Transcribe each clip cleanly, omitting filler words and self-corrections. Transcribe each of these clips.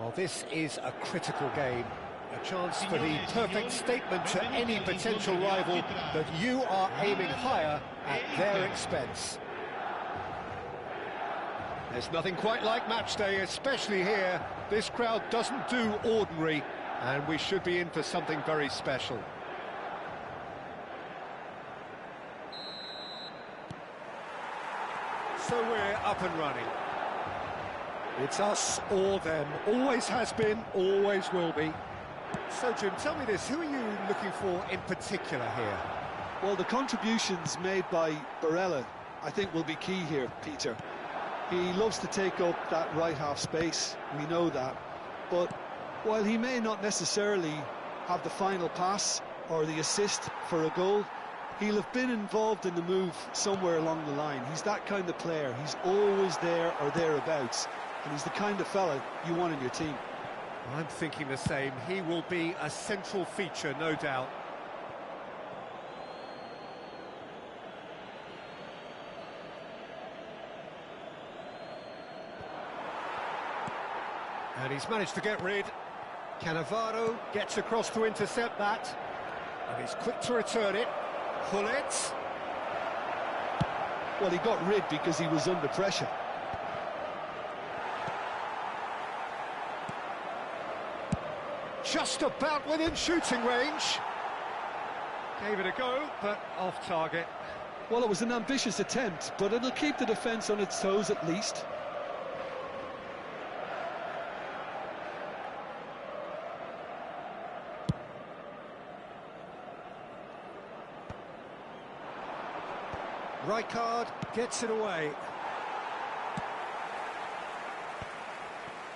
Well, this is a critical game, a chance for the perfect statement to any potential rival that you are aiming higher at their expense. There's nothing quite like match day, especially here. This crowd doesn't do ordinary, and we should be in for something very special. So we're up and running. It's us or them, always has been, always will be. So Jim, tell me this, who are you looking for in particular here? Well, the contributions made by Barella, I think, will be key here, Peter. He loves to take up that right half space, we know that, but while he may not necessarily have the final pass or the assist for a goal, he'll have been involved in the move somewhere along the line. He's that kind of player, he's always there or thereabouts, and he's the kind of fella you want in your team. I'm thinking the same, he will be a central feature, no doubt. And he's managed to get rid. Cannavaro gets across to intercept that. And he's quick to return it. Pullet. Well, he got rid because he was under pressure. Just about within shooting range. Gave it a go, but off target. Well, it was an ambitious attempt, but it'll keep the defence on its toes at least. Rijkaard gets it away.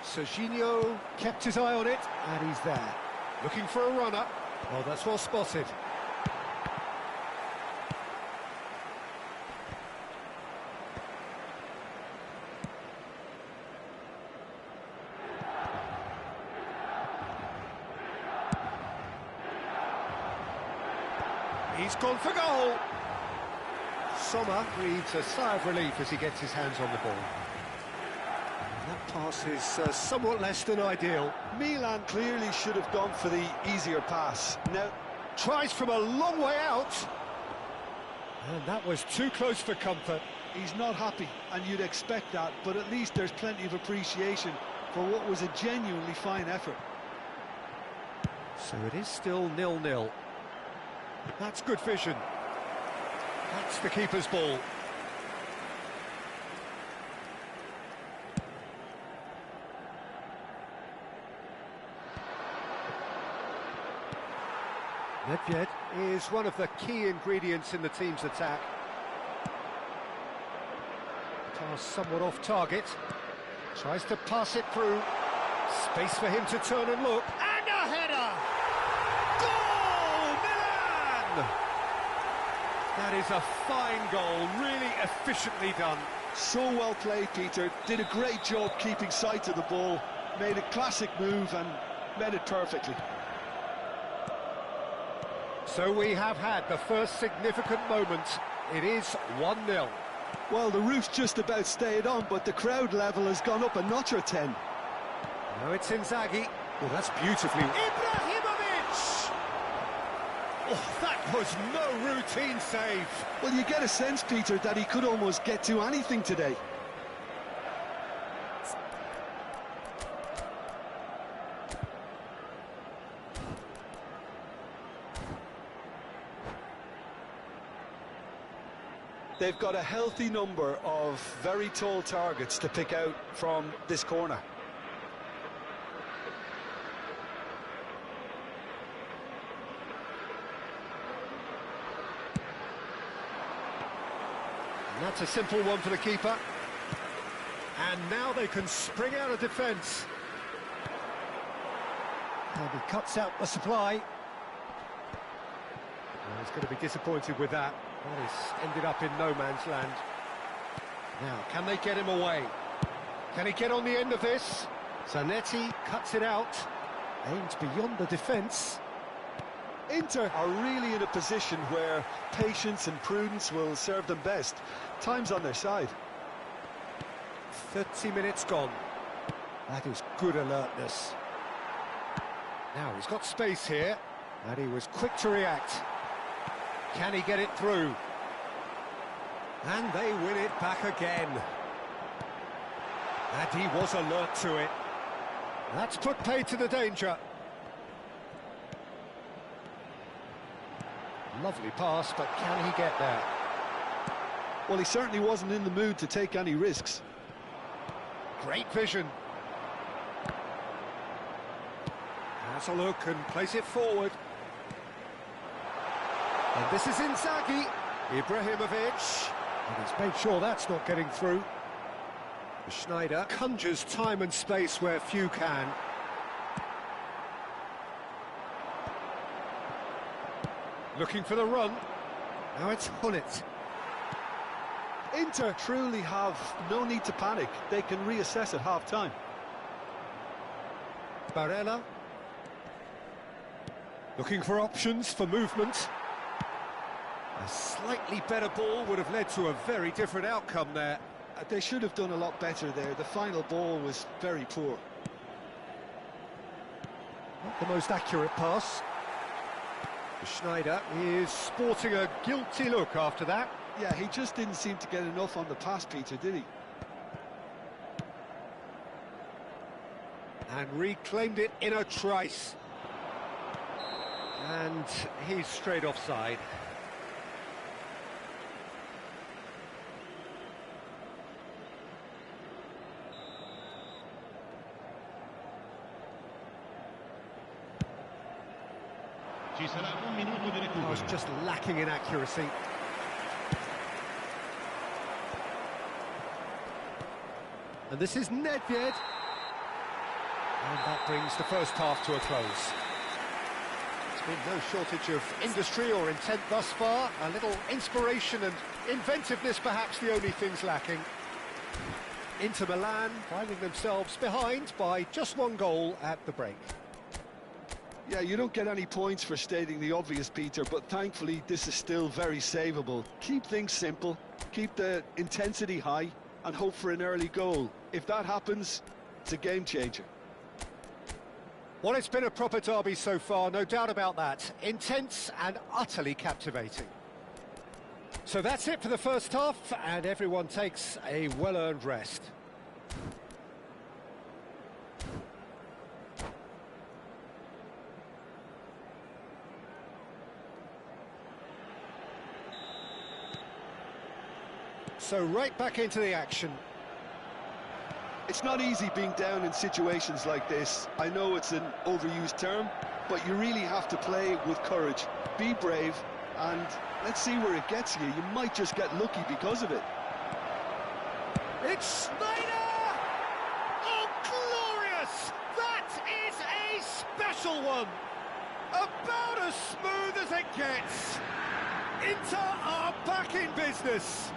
Serginho kept his eye on it, and he's there. Looking for a runner. Oh, that's well spotted. He's gone for goal. Sommer breathes a sigh of relief as he gets his hands on the ball. That pass is somewhat less than ideal. Milan clearly should have gone for the easier pass. Now, tries from a long way out. And that was too close for comfort. He's not happy, and you'd expect that, but at least there's plenty of appreciation for what was a genuinely fine effort. So it is still 0-0. That's good vision. That's the keeper's ball. Nedved is one of the key ingredients in the team's attack. Pass somewhat off target. Tries to pass it through. Space for him to turn and look. And a header! Goal, Milan! That is a fine goal, really efficiently done. So well played, Peter. Did a great job keeping sight of the ball. Made a classic move and met it perfectly. So we have had the first significant moment. It is 1-0. Well, the roof's just about stayed on, but the crowd level has gone up a notch or 10. Now it's Inzaghi. Oh, that's beautifully... Ibrahimovic! Oh, that was no routine save. Well, you get a sense, Peter, that he could almost get to anything today. They've got a healthy number of very tall targets to pick out from this corner. And that's a simple one for the keeper. And now they can spring out of defence. And he cuts out the supply. Well, he's going to be disappointed with that. That has ended up in no man's land. Now, can they get him away? Can he get on the end of this? Zanetti cuts it out. Aims beyond the defence. Inter are really in a position where patience and prudence will serve them best. Time's on their side. 30 minutes gone. That is good alertness. Now he's got space here, and he was quick to react. Can he get it through? And they win it back again. And he was alert to it. That's put paid to the danger. Lovely pass, but can he get there? Well, he certainly wasn't in the mood to take any risks. Great vision. Has a look and plays it forward. And this is Inzaghi, Ibrahimovic. And he's made sure that's not getting through. Schneider conjures time and space where few can. Looking for the run. Now it's Hullet. Inter truly have no need to panic. They can reassess at half-time. Barella. Looking for options for movement. A slightly better ball would have led to a very different outcome there. They should have done a lot better there. The final ball was very poor. Not the most accurate pass. Schneider is sporting a guilty look after that. Yeah, he just didn't seem to get enough on the pass, Peter, did he? And reclaimed it in a trice. And he's straight offside. I was just lacking in accuracy. And this is Nedved. And that brings the first half to a close. There's been no shortage of industry or intent thus far. A little inspiration and inventiveness, perhaps the only things lacking. Inter Milan finding themselves behind by just one goal at the break. Yeah, you don't get any points for stating the obvious, Peter, but thankfully this is still very savable. Keep things simple, keep the intensity high, and hope for an early goal. If that happens, it's a game changer. Well, it's been a proper derby so far, no doubt about that. Intense and utterly captivating. So that's it for the first half, and everyone takes a well-earned rest. So right back into the action. It's not easy being down in situations like this. I know it's an overused term, but you really have to play with courage. Be brave, and let's see where it gets you. You might just get lucky because of it. It's Schneider! Oh, glorious! That is a special one! About as smooth as it gets. Inter are back in business.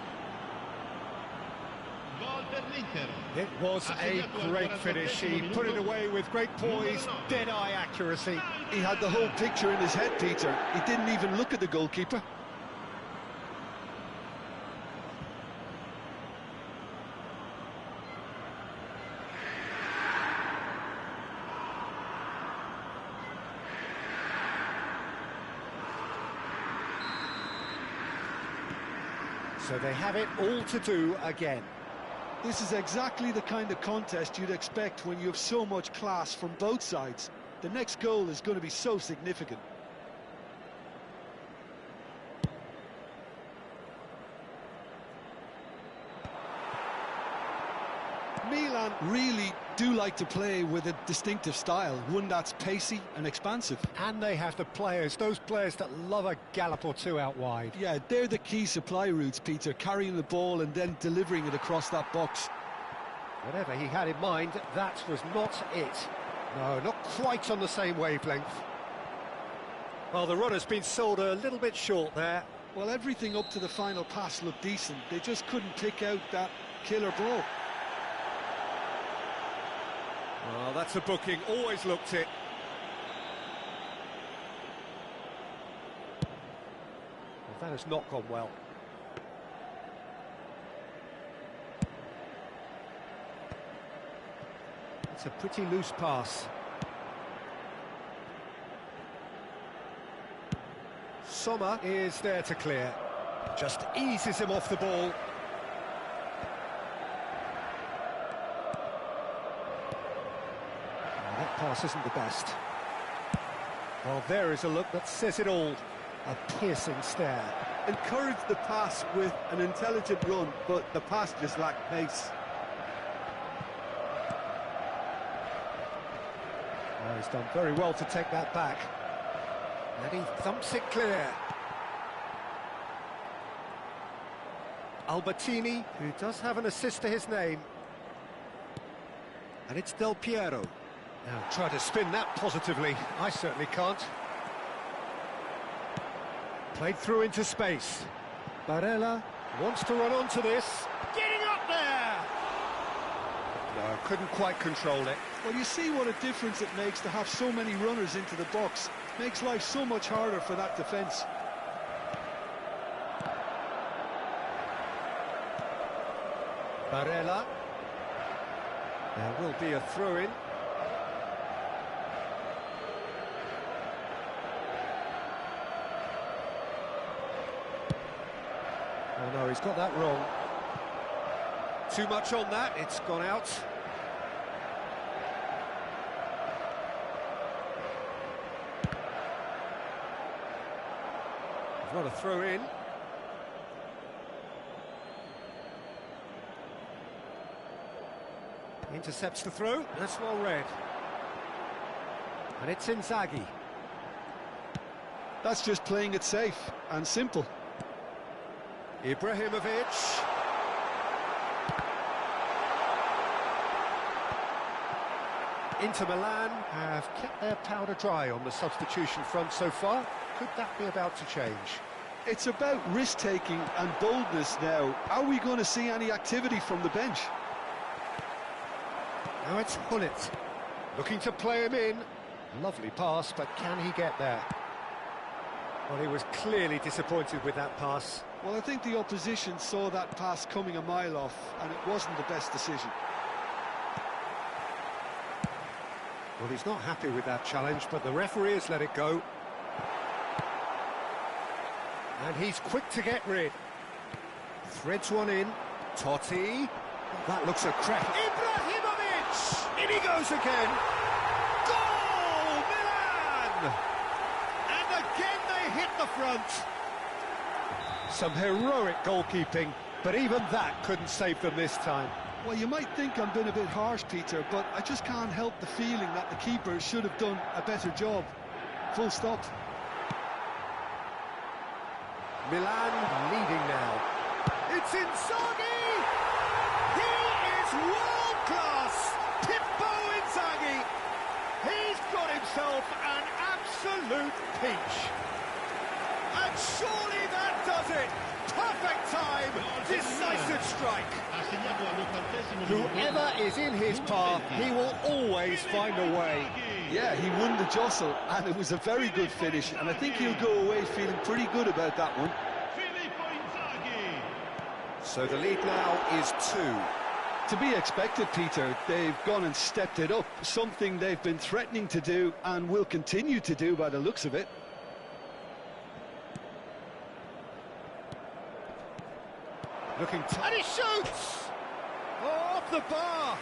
It was a great finish. He put it away with great poise, dead-eye accuracy. He had the whole picture in his head, Peter. He didn't even look at the goalkeeper. So they have it all to do again. This is exactly the kind of contest you'd expect when you have so much class from both sides. The next goal is going to be so significant. Milan really do like to play with a distinctive style, one that's pacey and expansive. And they have the players, those players that love a gallop or two out wide. Yeah, they're the key supply routes, Peter, carrying the ball and then delivering it across that box. Whatever he had in mind, that was not it. No, not quite on the same wavelength. Well, the run has been sold a little bit short there. Well, everything up to the final pass looked decent. They just couldn't pick out that killer ball. Well, that's a booking, always looked it. Well, that has not gone well. It's a pretty loose pass. Sommer is there to clear. Just eases him off the ball. That pass isn't the best. Well, there is a look that says it all. A piercing stare. Encouraged the pass with an intelligent run, but the pass just lacked pace. Oh, he's done very well to take that back. And he thumps it clear. Albertini, who does have an assist to his name. And it's Del Piero. Now, try to spin that positively. I certainly can't. Played through into space. Barella wants to run onto this. Getting up there! No, couldn't quite control it. Well, you see what a difference it makes to have so many runners into the box. Makes life so much harder for that defence. Barella. There will be a throw-in. Oh no, he's got that wrong. Too much on that, it's gone out. He's got a throw in. Intercepts the throw, that's well read. And it's Inzaghi. That's just playing it safe and simple. Ibrahimovic. Inter Milan have kept their powder dry on the substitution front so far. Could that be about to change? It's about risk-taking and boldness now. Are we going to see any activity from the bench? Now it's Hullet, looking to play him in. Lovely pass, but can he get there? Well, he was clearly disappointed with that pass. Well, I think the opposition saw that pass coming a mile off, and it wasn't the best decision. Well, he's not happy with that challenge, but the referee has let it go. And he's quick to get rid. Threads one in. Totti. That looks a crack. Ibrahimovic! In he goes again. Goal! Milan! And again they hit the front. Some heroic goalkeeping, but even that couldn't save them this time. Well, you might think I'm being a bit harsh, Peter, but I just can't help the feeling that the keeper should have done a better job. Full stop. Milan leading now. It's Inzaghi! He is world-class! Pippo Inzaghi! He's got himself an absolute peach. And surely that does it! Perfect time! Decisive strike! Whoever is in his path, he will always find a way. Yeah, he won the jostle, and it was a very good finish, and I think he'll go away feeling pretty good about that one. So the lead now is 2. To be expected, Peter. They've gone and stepped it up, something they've been threatening to do and will continue to do by the looks of it. Looking and he shoots! Oh, off the bar!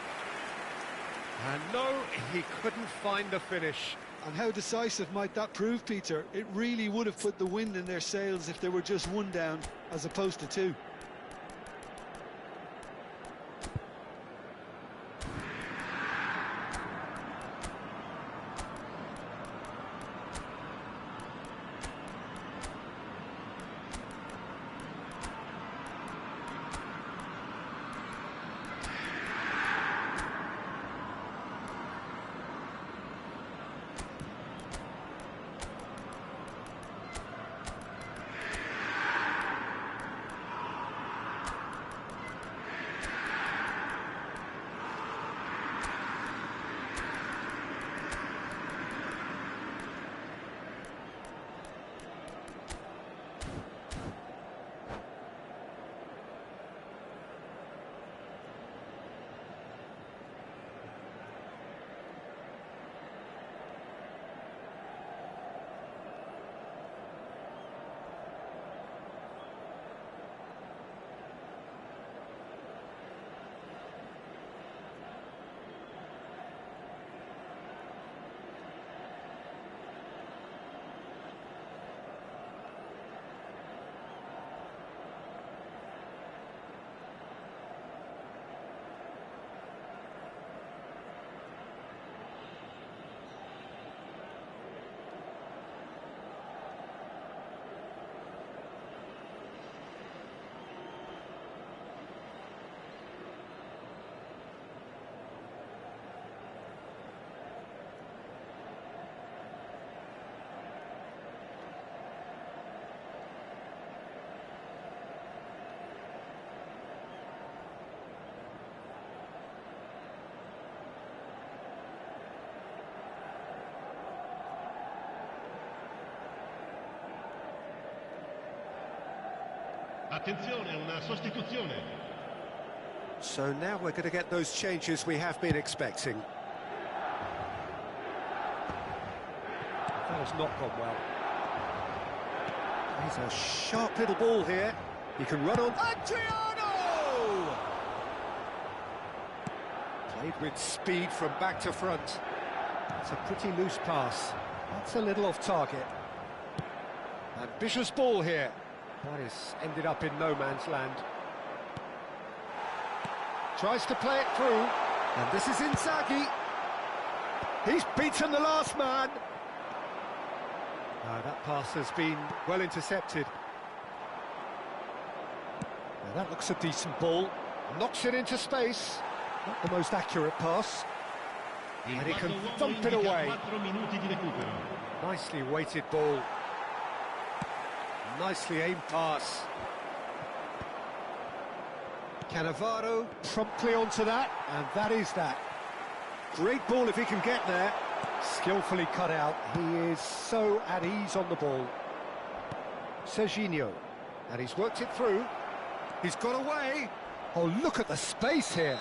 And no, he couldn't find the finish. And how decisive might that prove, Peter? It really would have put the wind in their sails if they were just one down as opposed to 2. Attenzione, una sostituzione. So now we're going to get those changes we have been expecting. That has not gone well. He's a sharp little ball here. He can run on. Adriano! Played with speed from back to front. It's a pretty loose pass. That's a little off target. Ambitious ball here. That is ended up in no man's land. Tries to play it through. And this is Inzaghi. He's beaten the last man. That pass has been well intercepted. Now that looks a decent ball. Knocks it into space. Not the most accurate pass. And he can thump it away. Nicely weighted ball. Nicely aimed pass. Cannavaro promptly onto that, and that is that. Great ball if he can get there. Skillfully cut out. He is so at ease on the ball. Serginho, and he's worked it through. He's got away. Oh, look at the space here.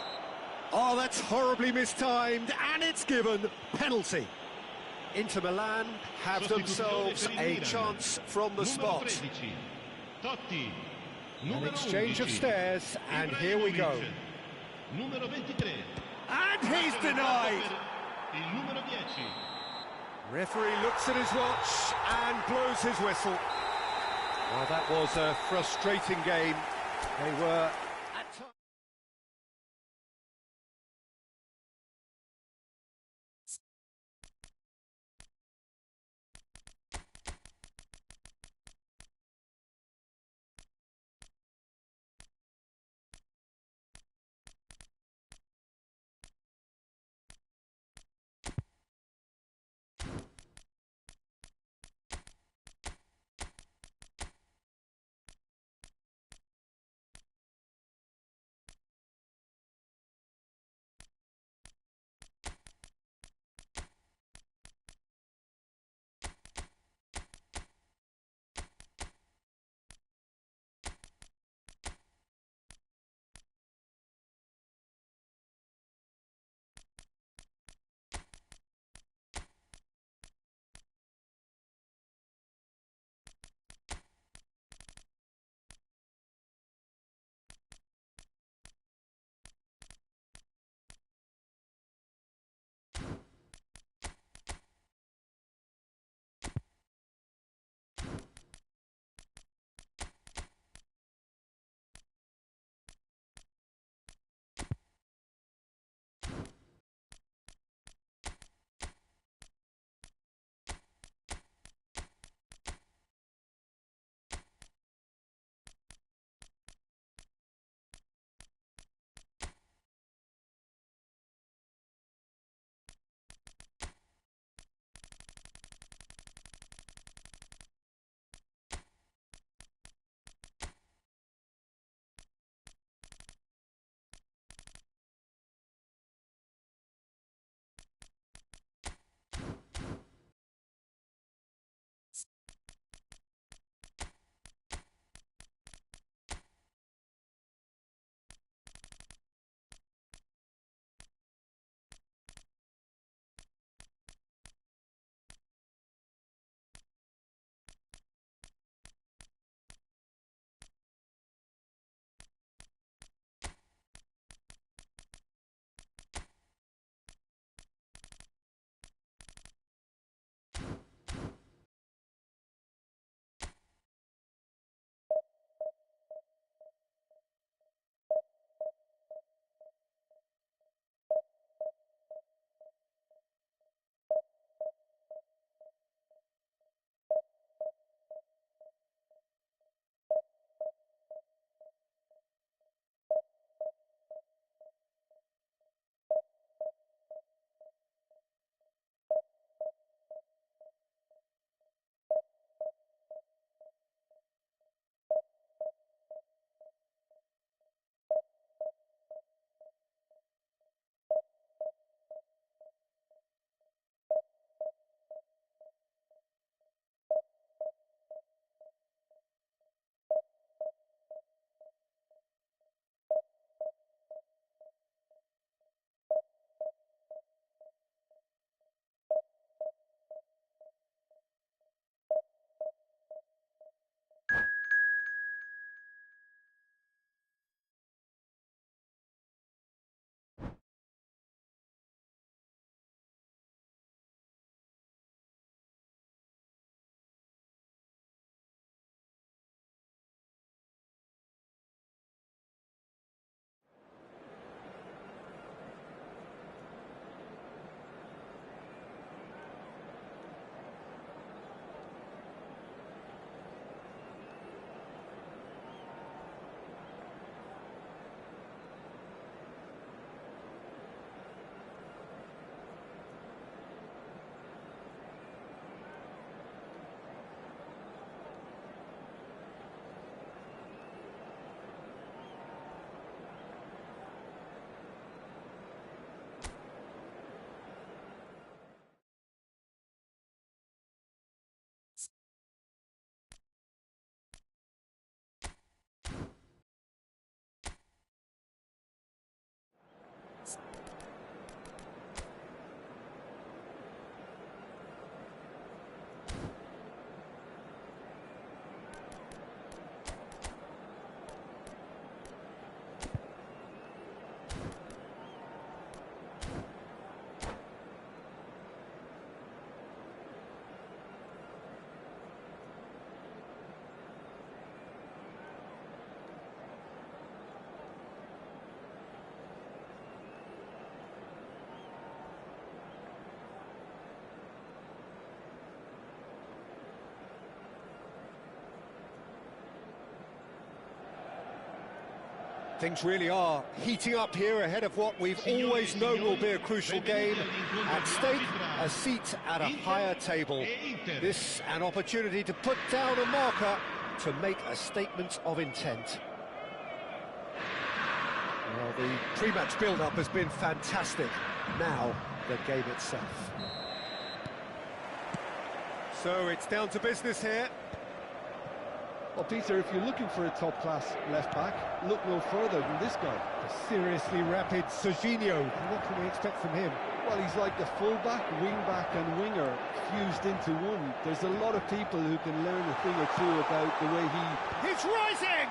Oh, that's horribly mistimed, and it's given. Penalty. Inter Milan have themselves a chance from the spot. An exchange of stares, and here we go. And he's denied. Referee looks at his watch and blows his whistle. Well, that was a frustrating game. They were Things really are heating up here ahead of what we've always known will be a crucial game. At stake, a seat at a higher table. This an opportunity to put down a marker to make a statement of intent. Well, the pre-match build-up has been fantastic. Now, the game itself. So it's down to business here. Well, Peter, if you're looking for a top-class left-back, look no further than this guy. A seriously rapid Serginho. What can we expect from him? Well, he's like the full-back, wing-back and winger fused into one. There's a lot of people who can learn a thing or two about the way he... He's rising!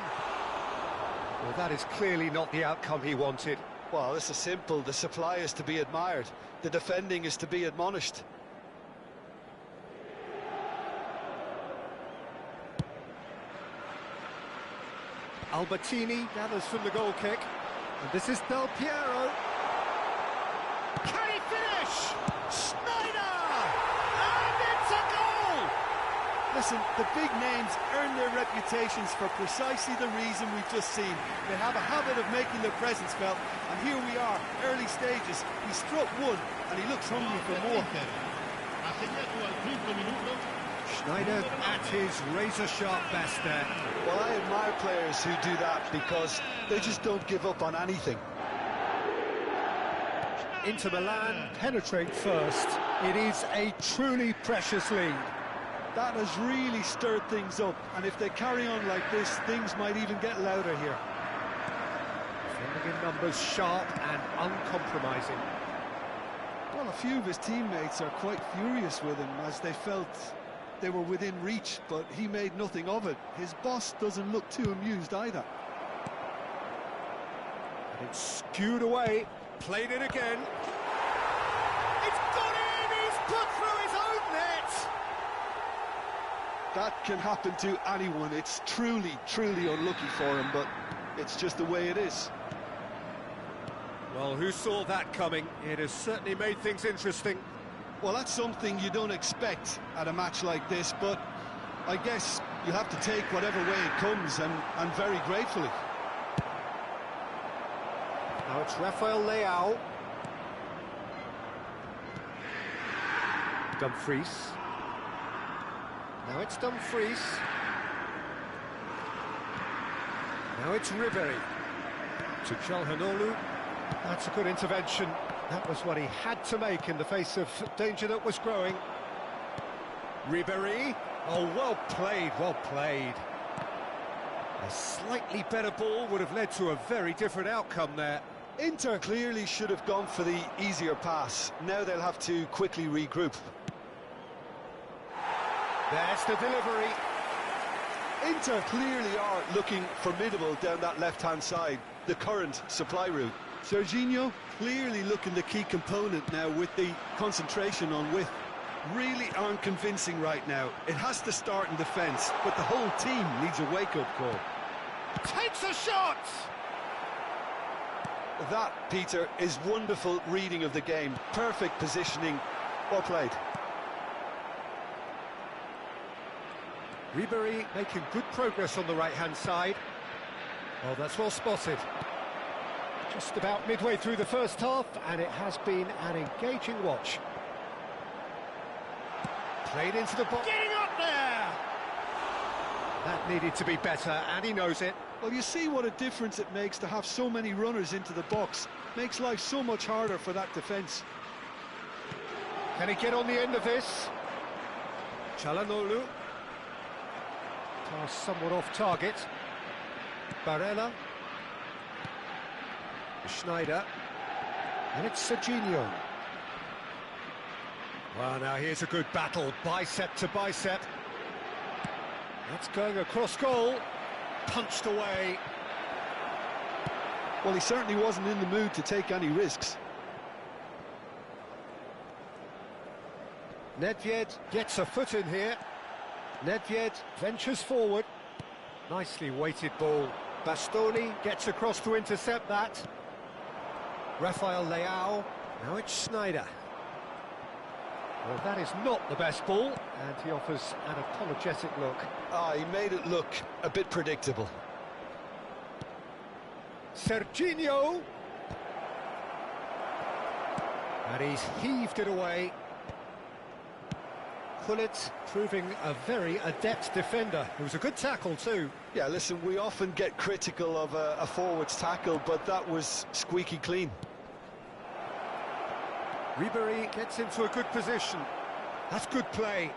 Well, that is clearly not the outcome he wanted. Well, this is simple. The supply is to be admired. The defending is to be admonished. Albertini gathers from the goal kick. And this is Del Piero. Can he finish? Schneider! And it's a goal! Listen, the big names earn their reputations for precisely the reason we've just seen. They have a habit of making their presence felt, and here we are, early stages. He struck one, and he looks hungry for more. Schneider at his razor-sharp best there. Well, I admire players who do that because they just don't give up on anything. Inter Milan penetrate first. It is a truly precious lead. That has really stirred things up, and if they carry on like this, things might even get louder here. Defending in numbers sharp and uncompromising. Well, a few of his teammates are quite furious with him as they felt they were within reach, but he made nothing of it. His boss doesn't look too amused either. And it's skewed away, played it again. It's gone in, he's put through his own net! That can happen to anyone. It's truly, truly unlucky for him, but it's just the way it is. Well, who saw that coming? It has certainly made things interesting. Well, that's something you don't expect at a match like this, but I guess you have to take whatever way it comes, and very gratefully. Now it's Rafael Leao. Dumfries. Now it's Dumfries. Now it's Ribery. To Çalhanoğlu. That's a good intervention. That was what he had to make in the face of danger that was growing. Ribery. Oh, well played, well played. A slightly better ball would have led to a very different outcome there. Inter clearly should have gone for the easier pass. Now they'll have to quickly regroup. There's the delivery. Inter clearly are looking formidable down that left-hand side, the current supply route. Serginho clearly looking the key component now with the concentration on width. Really aren't convincing right now. It has to start in defence, but the whole team needs a wake-up call. Takes a shot! That, Peter, is wonderful reading of the game. Perfect positioning. Well played. Ribery making good progress on the right-hand side. Oh, that's well spotted. Just about midway through the first half, and it has been an engaging watch. Played into the box. Getting up there! That needed to be better, and he knows it. Well, you see what a difference it makes to have so many runners into the box. Makes life so much harder for that defence. Can he get on the end of this? Çalhanoğlu. Pass somewhat off target. Barella. Schneider. And it's Serginho. Well, now here's a good battle, bicep to bicep. That's going across goal. Punched away. Well, he certainly wasn't in the mood to take any risks. Nedved gets a foot in here. Nedved ventures forward. Nicely weighted ball. Bastoni gets across to intercept that. Rafael Leao. Now it's Schneider. Well, that is not the best ball, and he offers an apologetic look. He made it look a bit predictable. Serginho. And he's heaved it away. Gullit proving a very adept defender. It was a good tackle too. Yeah, listen, we often get critical of a forward's tackle, but that was squeaky clean. Ribery gets into a good position. That's good play.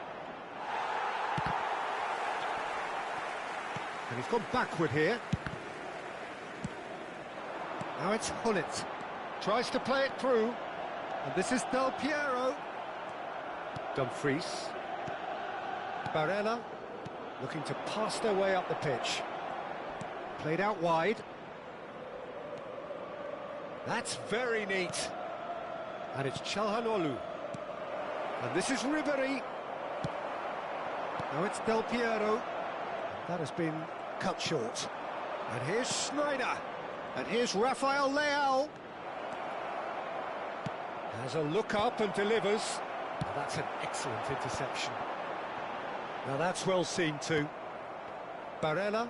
And he's gone backward here. Now it's Gullit. Tries to play it through. And this is Del Piero. Dumfries. Barella looking to pass their way up the pitch. Played out wide. That's very neat. And it's Çalhanoğlu. And this is Ribery. Now it's Del Piero. That has been cut short. And here's Schneider. And here's Rafael Leao. Has a look up and delivers. Well, that's an excellent interception. Now that's well seen too. Barella.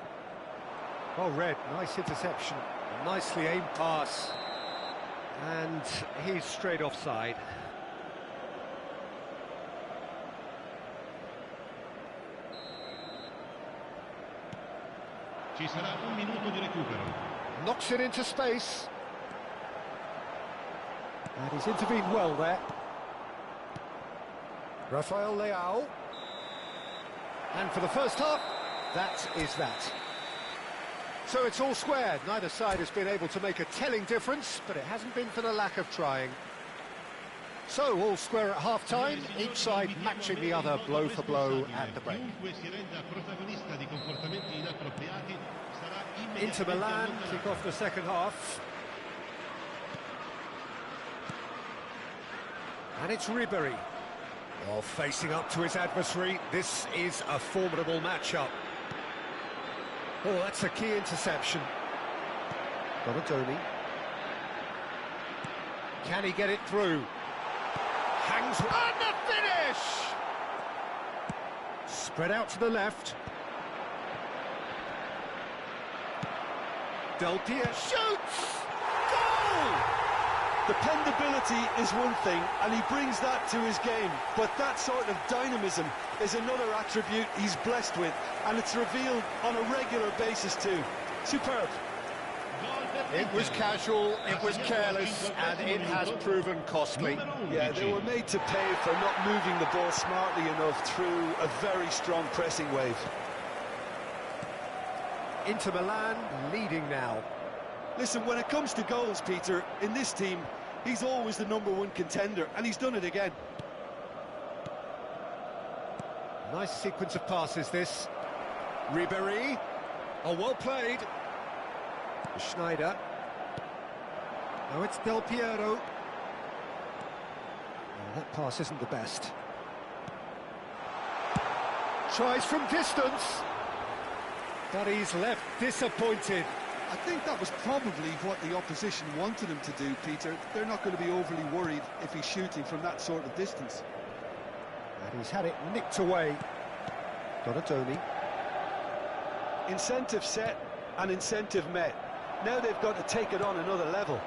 Well read, nice interception. A nicely aimed pass. And he's straight offside. Ci sarà un minuto di recupero. Knocks it into space. And he's intervened well there. Rafael Leao. And for the first half, that is that. So it's all square. Neither side has been able to make a telling difference, but it hasn't been for the lack of trying. So all square at half-time, each side matching the other blow for blow at the break. Inter Milan kick off the second half. And it's Ribery. Well, facing up to his adversary, this is a formidable matchup. Oh, that's a key interception. Donatoni. Can he get it through? Hangs on the finish! Spread out to the left. Del Piero shoots! Goal! Dependability is one thing, and he brings that to his game, but that sort of dynamism is another attribute he's blessed with, and it's revealed on a regular basis too. Superb. It was casual, it was careless, and it has proven costly. Yeah, they were made to pay for not moving the ball smartly enough through a very strong pressing wave. Inter Milan leading now. Listen, when it comes to goals, Peter, in this team, he's always the #1 contender, and he's done it again. Nice sequence of passes, this. Ribery. Oh, well played. Schneider. Now it's Del Piero. Oh, that pass isn't the best. Tries from distance. But he's left disappointed. I think that was probably what the opposition wanted him to do, Peter. They're not going to be overly worried if he's shooting from that sort of distance. And he's had it nicked away. Donatoni. Incentive set and incentive met. Now they've got to take it on another level.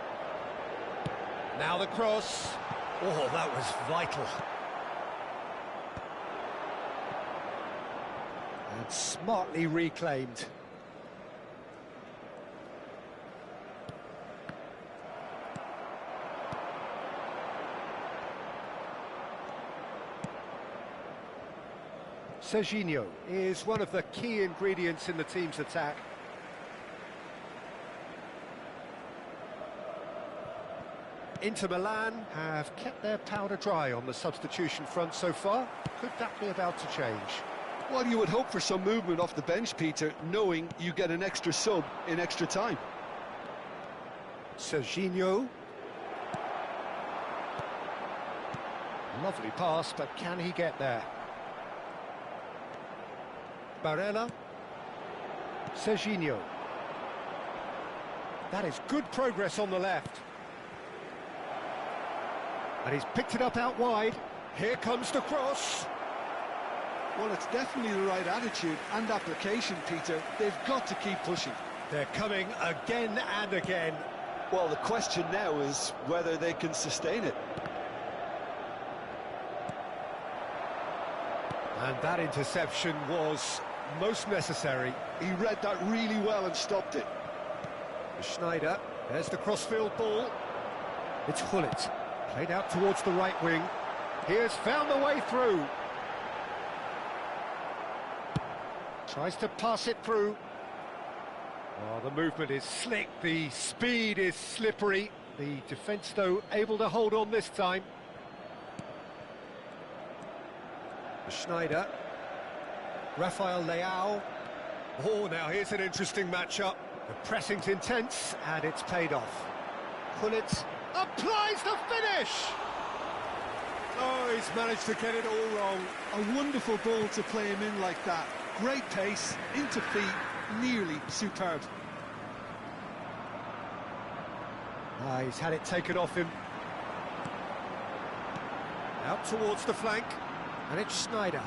Now the cross. Oh, that was vital. And smartly reclaimed. Serginho is one of the key ingredients in the team's attack. Inter Milan have kept their powder dry on the substitution front so far. Could that be about to change? Well, you would hope for some movement off the bench, Peter, knowing you get an extra sub in extra time. Serginho. Lovely pass, but can he get there? Barella. Serginho. That is good progress on the left. And he's picked it up out wide. Here comes the cross. Well, it's definitely the right attitude and application, Peter. They've got to keep pushing. They're coming again and again. Well, the question now is whether they can sustain it. And that interception was most necessary. He read that really well and stopped it. Schneider, there's the crossfield ball. It's Hullet, played out towards the right wing. He has found the way through. Tries to pass it through. Oh, the movement is slick, the speed is slippery. The defence, though, able to hold on this time. Schneider. Rafael Leao. Oh, now here's an interesting matchup. The pressing's intense, and it's paid off. Hullet applies the finish! Oh, he's managed to get it all wrong. A wonderful ball to play him in like that. Great pace, into feet, nearly superb. He's had it taken off him. Out towards the flank, and it's Schneider.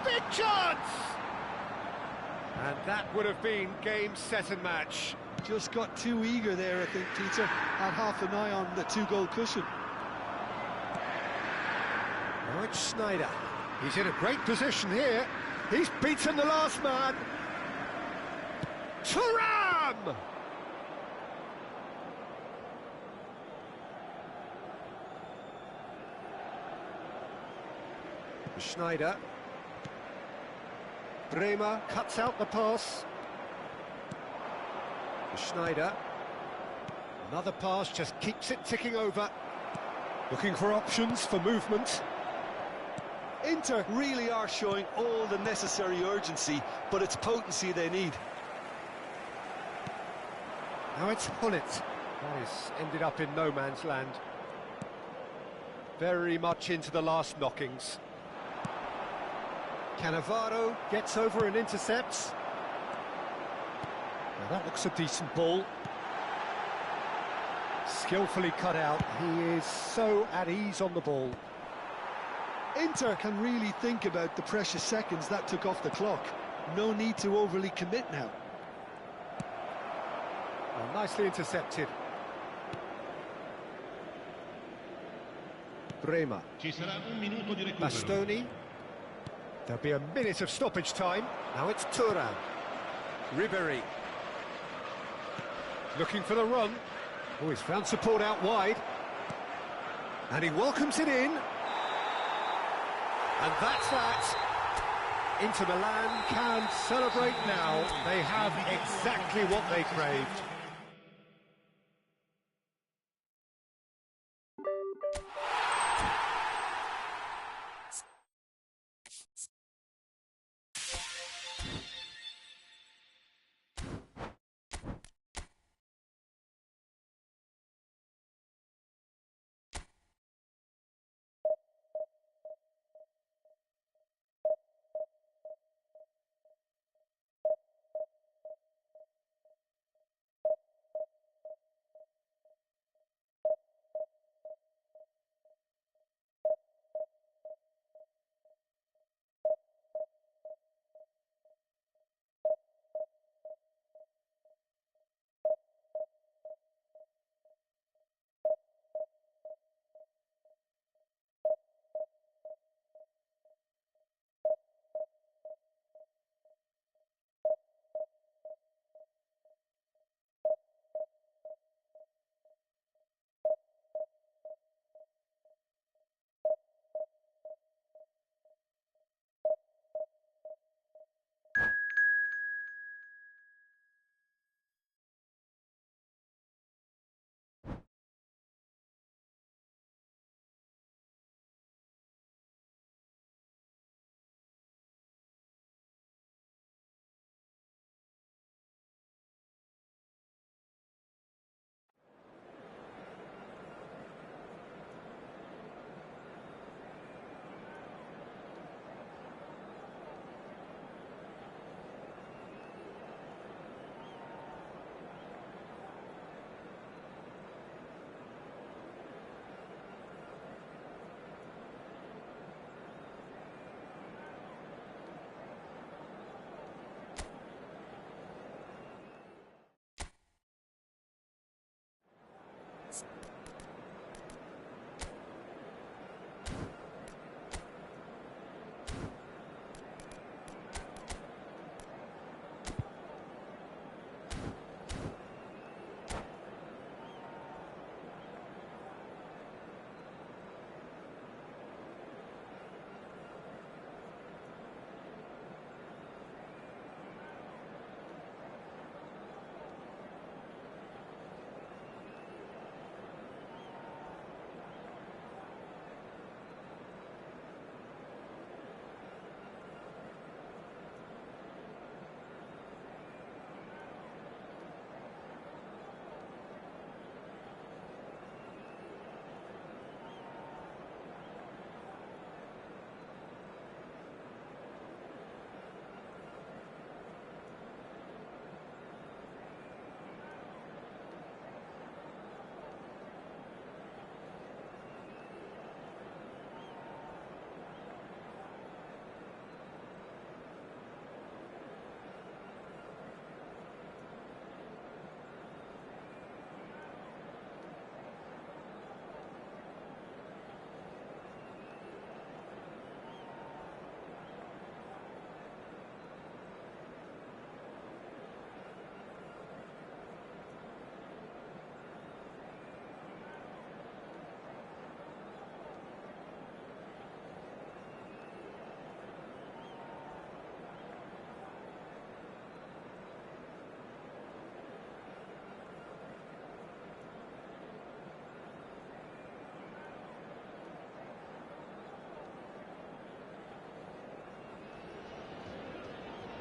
Big chance! And that would have been game, set and match. Just got too eager there, I think, Peter. Had half an eye on the two-goal cushion. Now it's Schneider. He's in a great position here. He's beaten the last man. Thuram! Schneider. Bremer cuts out the pass. Schneider. Another pass, just keeps it ticking over. Looking for options for movement. Inter really are showing all the necessary urgency, but it's potency they need. Now it's Hullet. That is ended up in no man's land. Very much into the last knockings. Cannavaro gets over and intercepts. Now that looks a decent ball. Skillfully cut out. He is so at ease on the ball. Inter can really think about the precious seconds that took off the clock. No need to overly commit now. Oh, nicely intercepted. Bremer. Ci sarà un minuto di recupero. Bastoni. There'll be a minute of stoppage time. Now it's Thuram. Ribéry. Looking for the run. Oh, he's found support out wide. And he welcomes it in. And that's that. Inter Milan can celebrate now. They have exactly what they craved.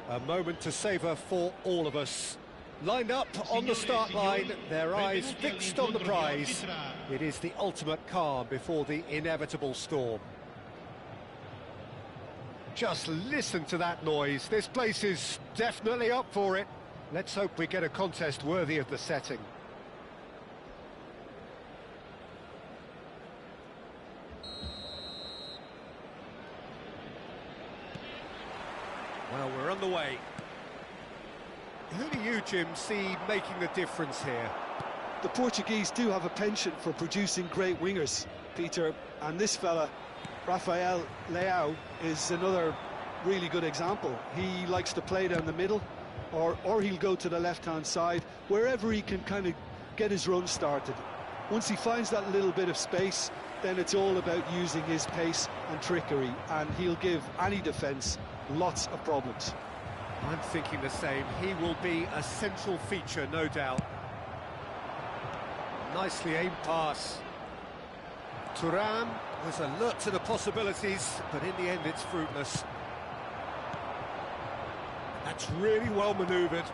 A moment to savour for all of us. Lined up on the start line, their eyes fixed on the prize. It is the ultimate calm before the inevitable storm. Just listen to that noise. This place is definitely up for it. Let's hope we get a contest worthy of the setting. Well, we're on the way. Who do you, Jim, see making the difference here? The Portuguese do have a penchant for producing great wingers, Peter, and this fella, Rafael Leao, is another really good example. He likes to play down the middle, or he'll go to the left-hand side, wherever he can kind of get his run started. Once he finds that little bit of space, then it's all about using his pace and trickery, and he'll give any defence lots of problems. I'm thinking the same. He will be a central feature, no doubt. Nicely aimed pass. Thuram was alert to the possibilities, but in the end it's fruitless. That's really well manoeuvred.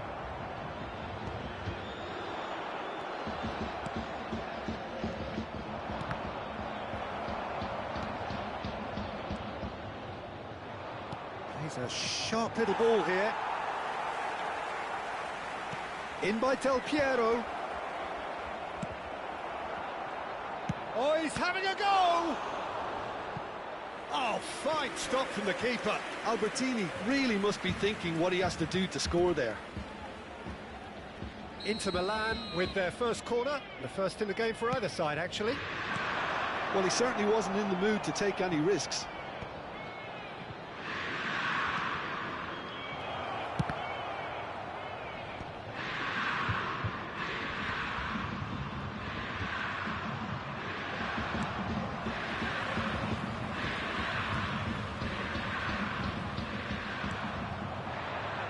He's a sharp little ball here. In by Del Piero. Oh, he's having a go! Oh, fine stop from the keeper. Albertini really must be thinking what he has to do to score there. Inter Milan with their first corner. The first in the game for either side, actually. Well, he certainly wasn't in the mood to take any risks.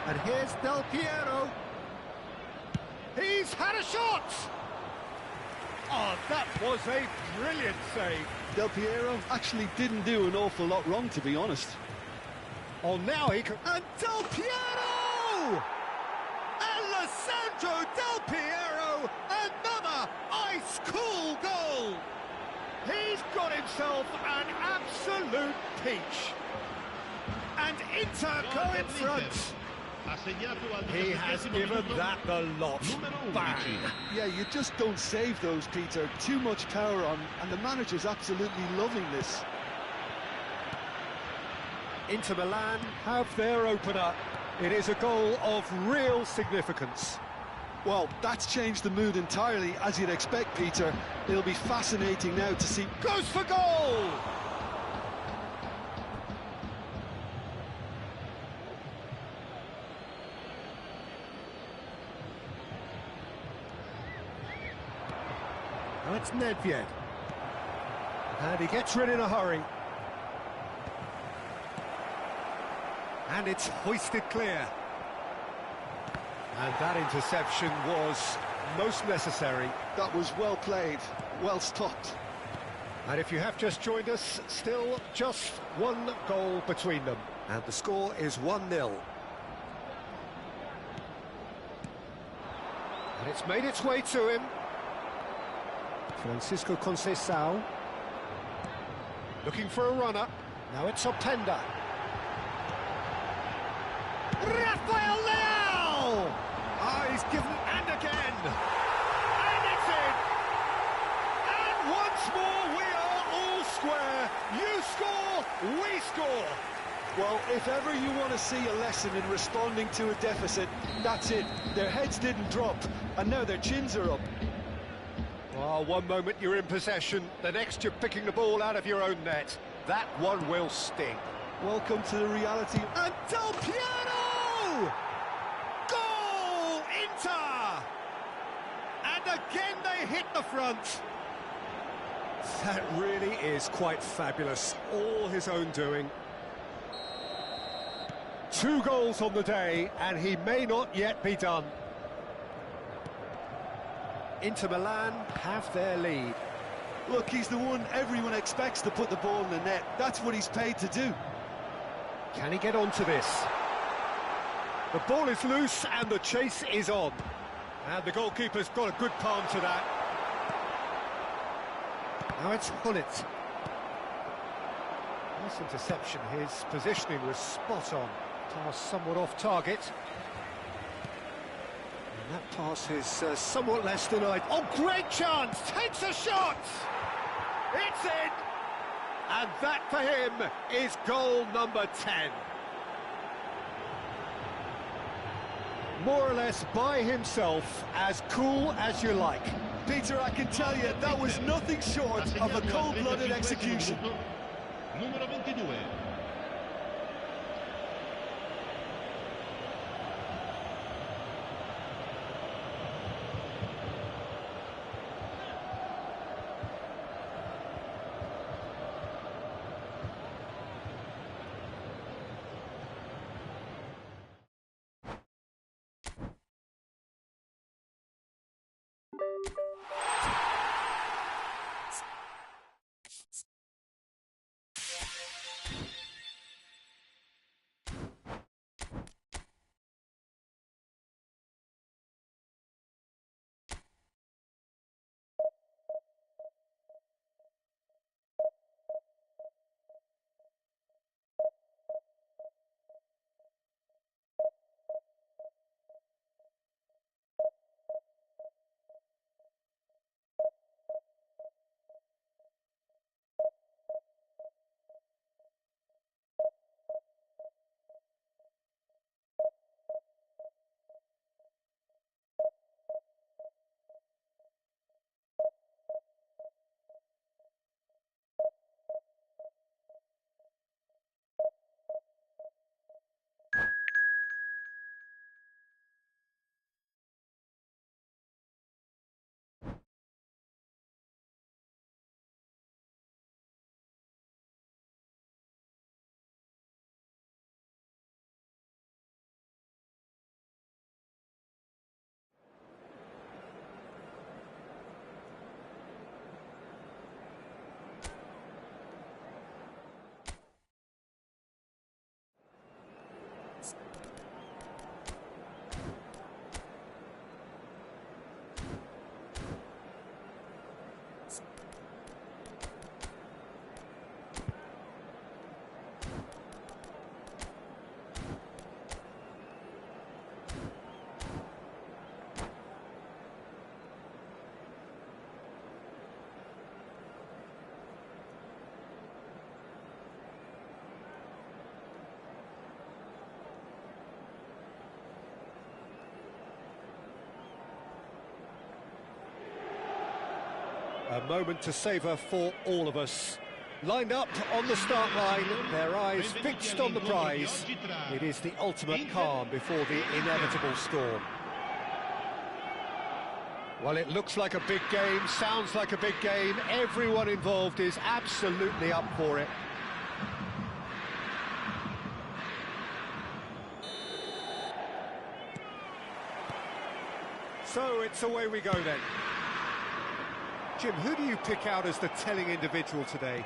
And here's Del Piero. He's had a shot! Oh, that was a brilliant save. Del Piero actually didn't do an awful lot wrong, to be honest. Oh, now he can... And Del Piero! Alessandro Del Piero! Another ice-cool goal! He's got himself an absolute peach. And Inter go in front. He has given that the lot. Bang! Yeah, you just don't save those, Peter. Too much power on, and the manager's absolutely loving this. Inter Milan have their opener. It is a goal of real significance. Well, that's changed the mood entirely, as you'd expect, Peter. It'll be fascinating now to see... Goes for goal! Now it's Nedved. And he gets rid in a hurry. And it's hoisted clear. And that interception was most necessary. That was well played, well stopped. And if you have just joined us, still just one goal between them. And the score is 1-0. And it's made its way to him. Francisco Conceição. Looking for a runner. Now it's Openda. Rafael Leao! Ah, he's given, and again! And it's in! And once more we are all square. You score, we score! Well, if ever you want to see a lesson in responding to a deficit, that's it. Their heads didn't drop, and now their chins are up. Oh, one moment you're in possession, the next you're picking the ball out of your own net. That one will sting. Welcome to the reality. And Del Piero! Goal, Inter! And again they hit the front. That really is quite fabulous. All his own doing. 2 goals on the day, and he may not yet be done. Inter Milan have their lead. Look, he's the one everyone expects to put the ball in the net. That's what he's paid to do. Can he get onto this? The ball is loose and the chase is on. And the goalkeeper's got a good palm to that. Now it's Hullet. Nice interception. His positioning was spot on. Pass somewhat off target. And that pass is somewhat less than ideal. Oh, great chance! Takes a shot! It's in! And that for him is goal number 10. More or less by himself, as cool as you like. Peter, I can tell you, that was nothing short of a cold-blooded execution. Numero 22. A moment to savour for all of us. Lined up on the start line, their eyes fixed on the prize. It is the ultimate calm before the inevitable storm. Well, it looks like a big game, sounds like a big game. Everyone involved is absolutely up for it. So it's away we go then. Jim, who do you pick out as the telling individual today?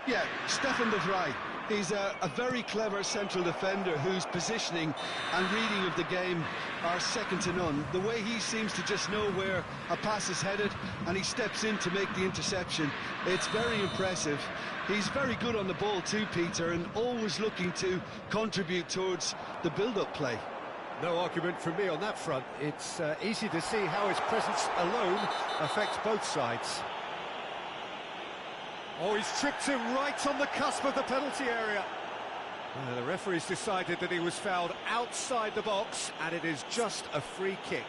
Yeah, Stefan de Vrij. He's a very clever central defender whose positioning and reading of the game are second to none. The way he seems to just know where a pass is headed and he steps in to make the interception, it's very impressive. He's very good on the ball too, Peter, and always looking to contribute towards the build-up play. No argument from me on that front. It's easy to see how his presence alone affects both sides. Oh, he's tripped him right on the cusp of the penalty area. The referee's decided that he was fouled outside the box, and it is just a free kick.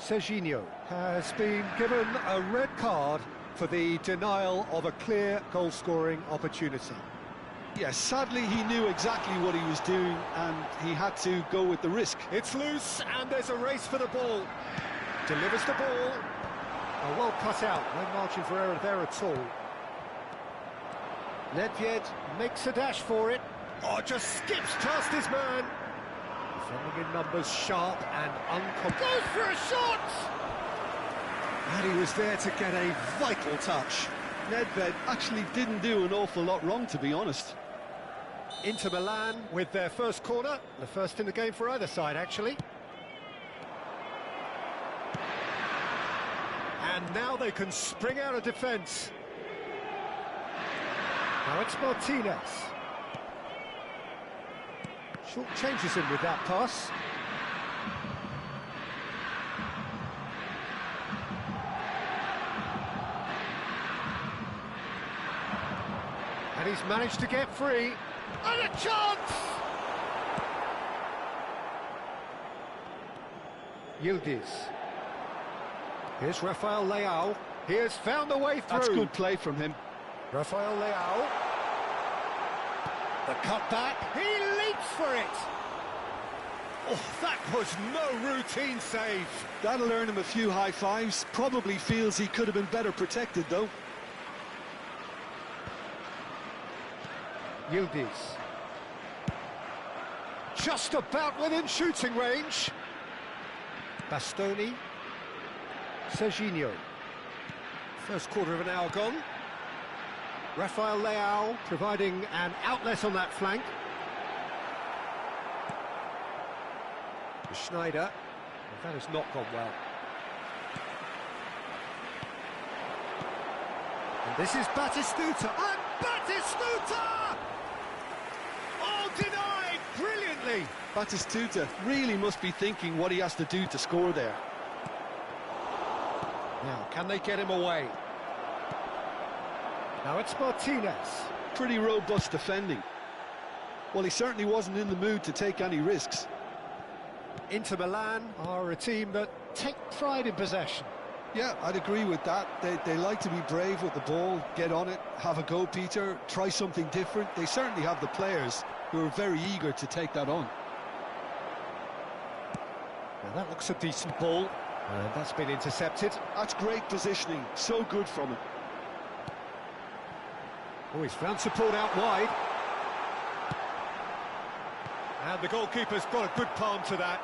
Serginho has been given a red card for the denial of a clear goal-scoring opportunity. Yes, sadly he knew exactly what he was doing and he had to go with the risk. It's loose and there's a race for the ball. Delivers the ball. Oh, well cut out, no margin for error there at all. Nedved makes a dash for it. Oh, just skips past his man. Defending in numbers, sharp and uncomfortable. Goes for a shot! And he was there to get a vital touch. Nedved actually didn't do an awful lot wrong, to be honest. Inter Milan with their first corner, the first in the game for either side, actually. And now they can spring out of defence. Now it's Martinez. Short changes him with that pass. And he's managed to get free. And a chance! Yildiz. Here's Rafael Leao. He has found a way through. That's good play from him. Rafael Leao. The cutback. He leaps for it. Oh, that was no routine save. That'll earn him a few high fives. Probably feels he could have been better protected, though. Yildiz. Just about within shooting range. Bastoni. Serginho. First quarter of an hour gone. Rafael Leao providing an outlet on that flank. Schneider. That has not gone well. And this is Batistuta. And Batistuta! Oh, denied brilliantly. Batistuta really must be thinking what he has to do to score there. Now, can they get him away? Now it's Martinez. Pretty robust defending. Well, he certainly wasn't in the mood to take any risks. Inter Milan are a team that take pride in possession. Yeah, I'd agree with that. They like to be brave with the ball, get on it, have a go, Peter, try something different. They certainly have the players who are very eager to take that on. Now that looks a decent ball, and that's been intercepted. That's great positioning, so good from him. Oh, he's found support out wide. And the goalkeeper's got a good palm to that.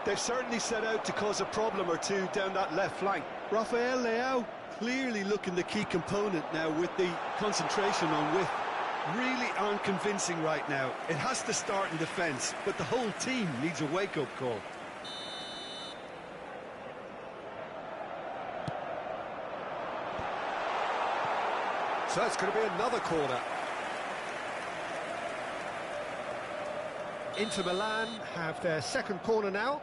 They've certainly set out to cause a problem or two down that left flank. Rafael Leao clearly looking the key component now with the concentration on width. Really aren't convincing right now. It has to start in defence, but the whole team needs a wake-up call. So it's going to be another corner. Inter Milan have their second corner now.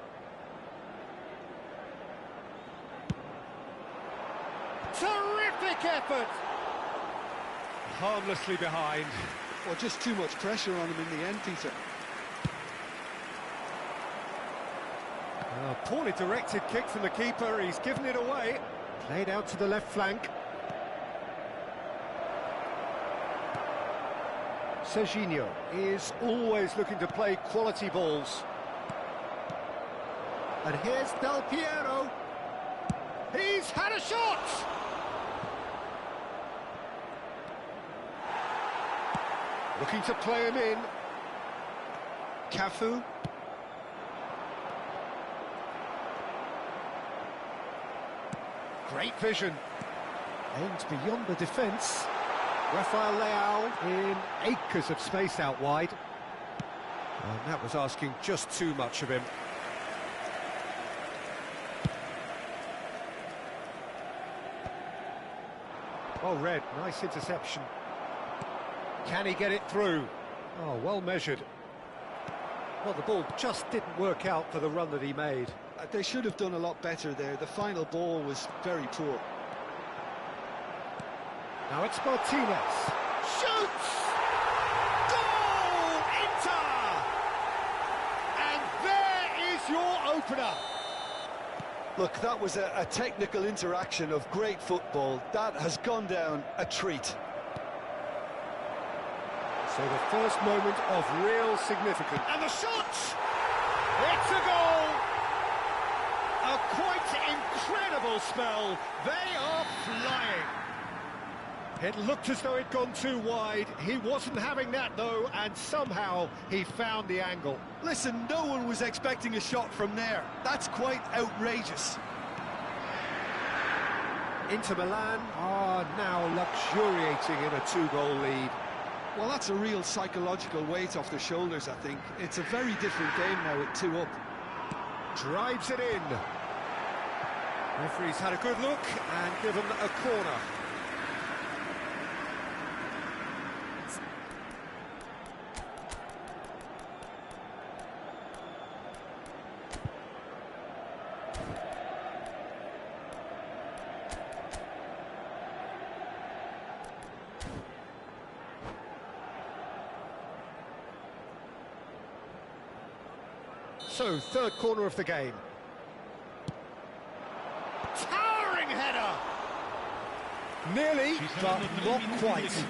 Terrific effort! Harmlessly behind. Well, just too much pressure on him in the end, Peter. Poorly directed kick from the keeper, he's given it away. Played out to the left flank. Serginho is always looking to play quality balls. And here's Del Piero. He's had a shot! Looking to play him in. Cafu. Great vision. Aimed beyond the defence. Rafael Leao in acres of space out wide. And that was asking just too much of him. Oh, Red, nice interception. Can he get it through? Oh, well measured. Well, the ball just didn't work out for the run that he made. They should have done a lot better there. The final ball was very poor. Now it's Martinez. Shoots! Goal! Inter! And there is your opener. Look, that was a technical interaction of great football. That has gone down a treat. So the first moment of real significance. And the shot! It's a goal! A quite incredible spell. They are flying. It looked as though it'd gone too wide. He wasn't having that, though, and somehow he found the angle. Listen, no one was expecting a shot from there. That's quite outrageous. Inter Milan are now luxuriating in a 2-goal lead. Well, that's a real psychological weight off their shoulders, I think. It's a very different game now at 2 up. Drives it in. Referee's had a good look and given a corner. So, third corner of the game. Towering header! Nearly, but not quite.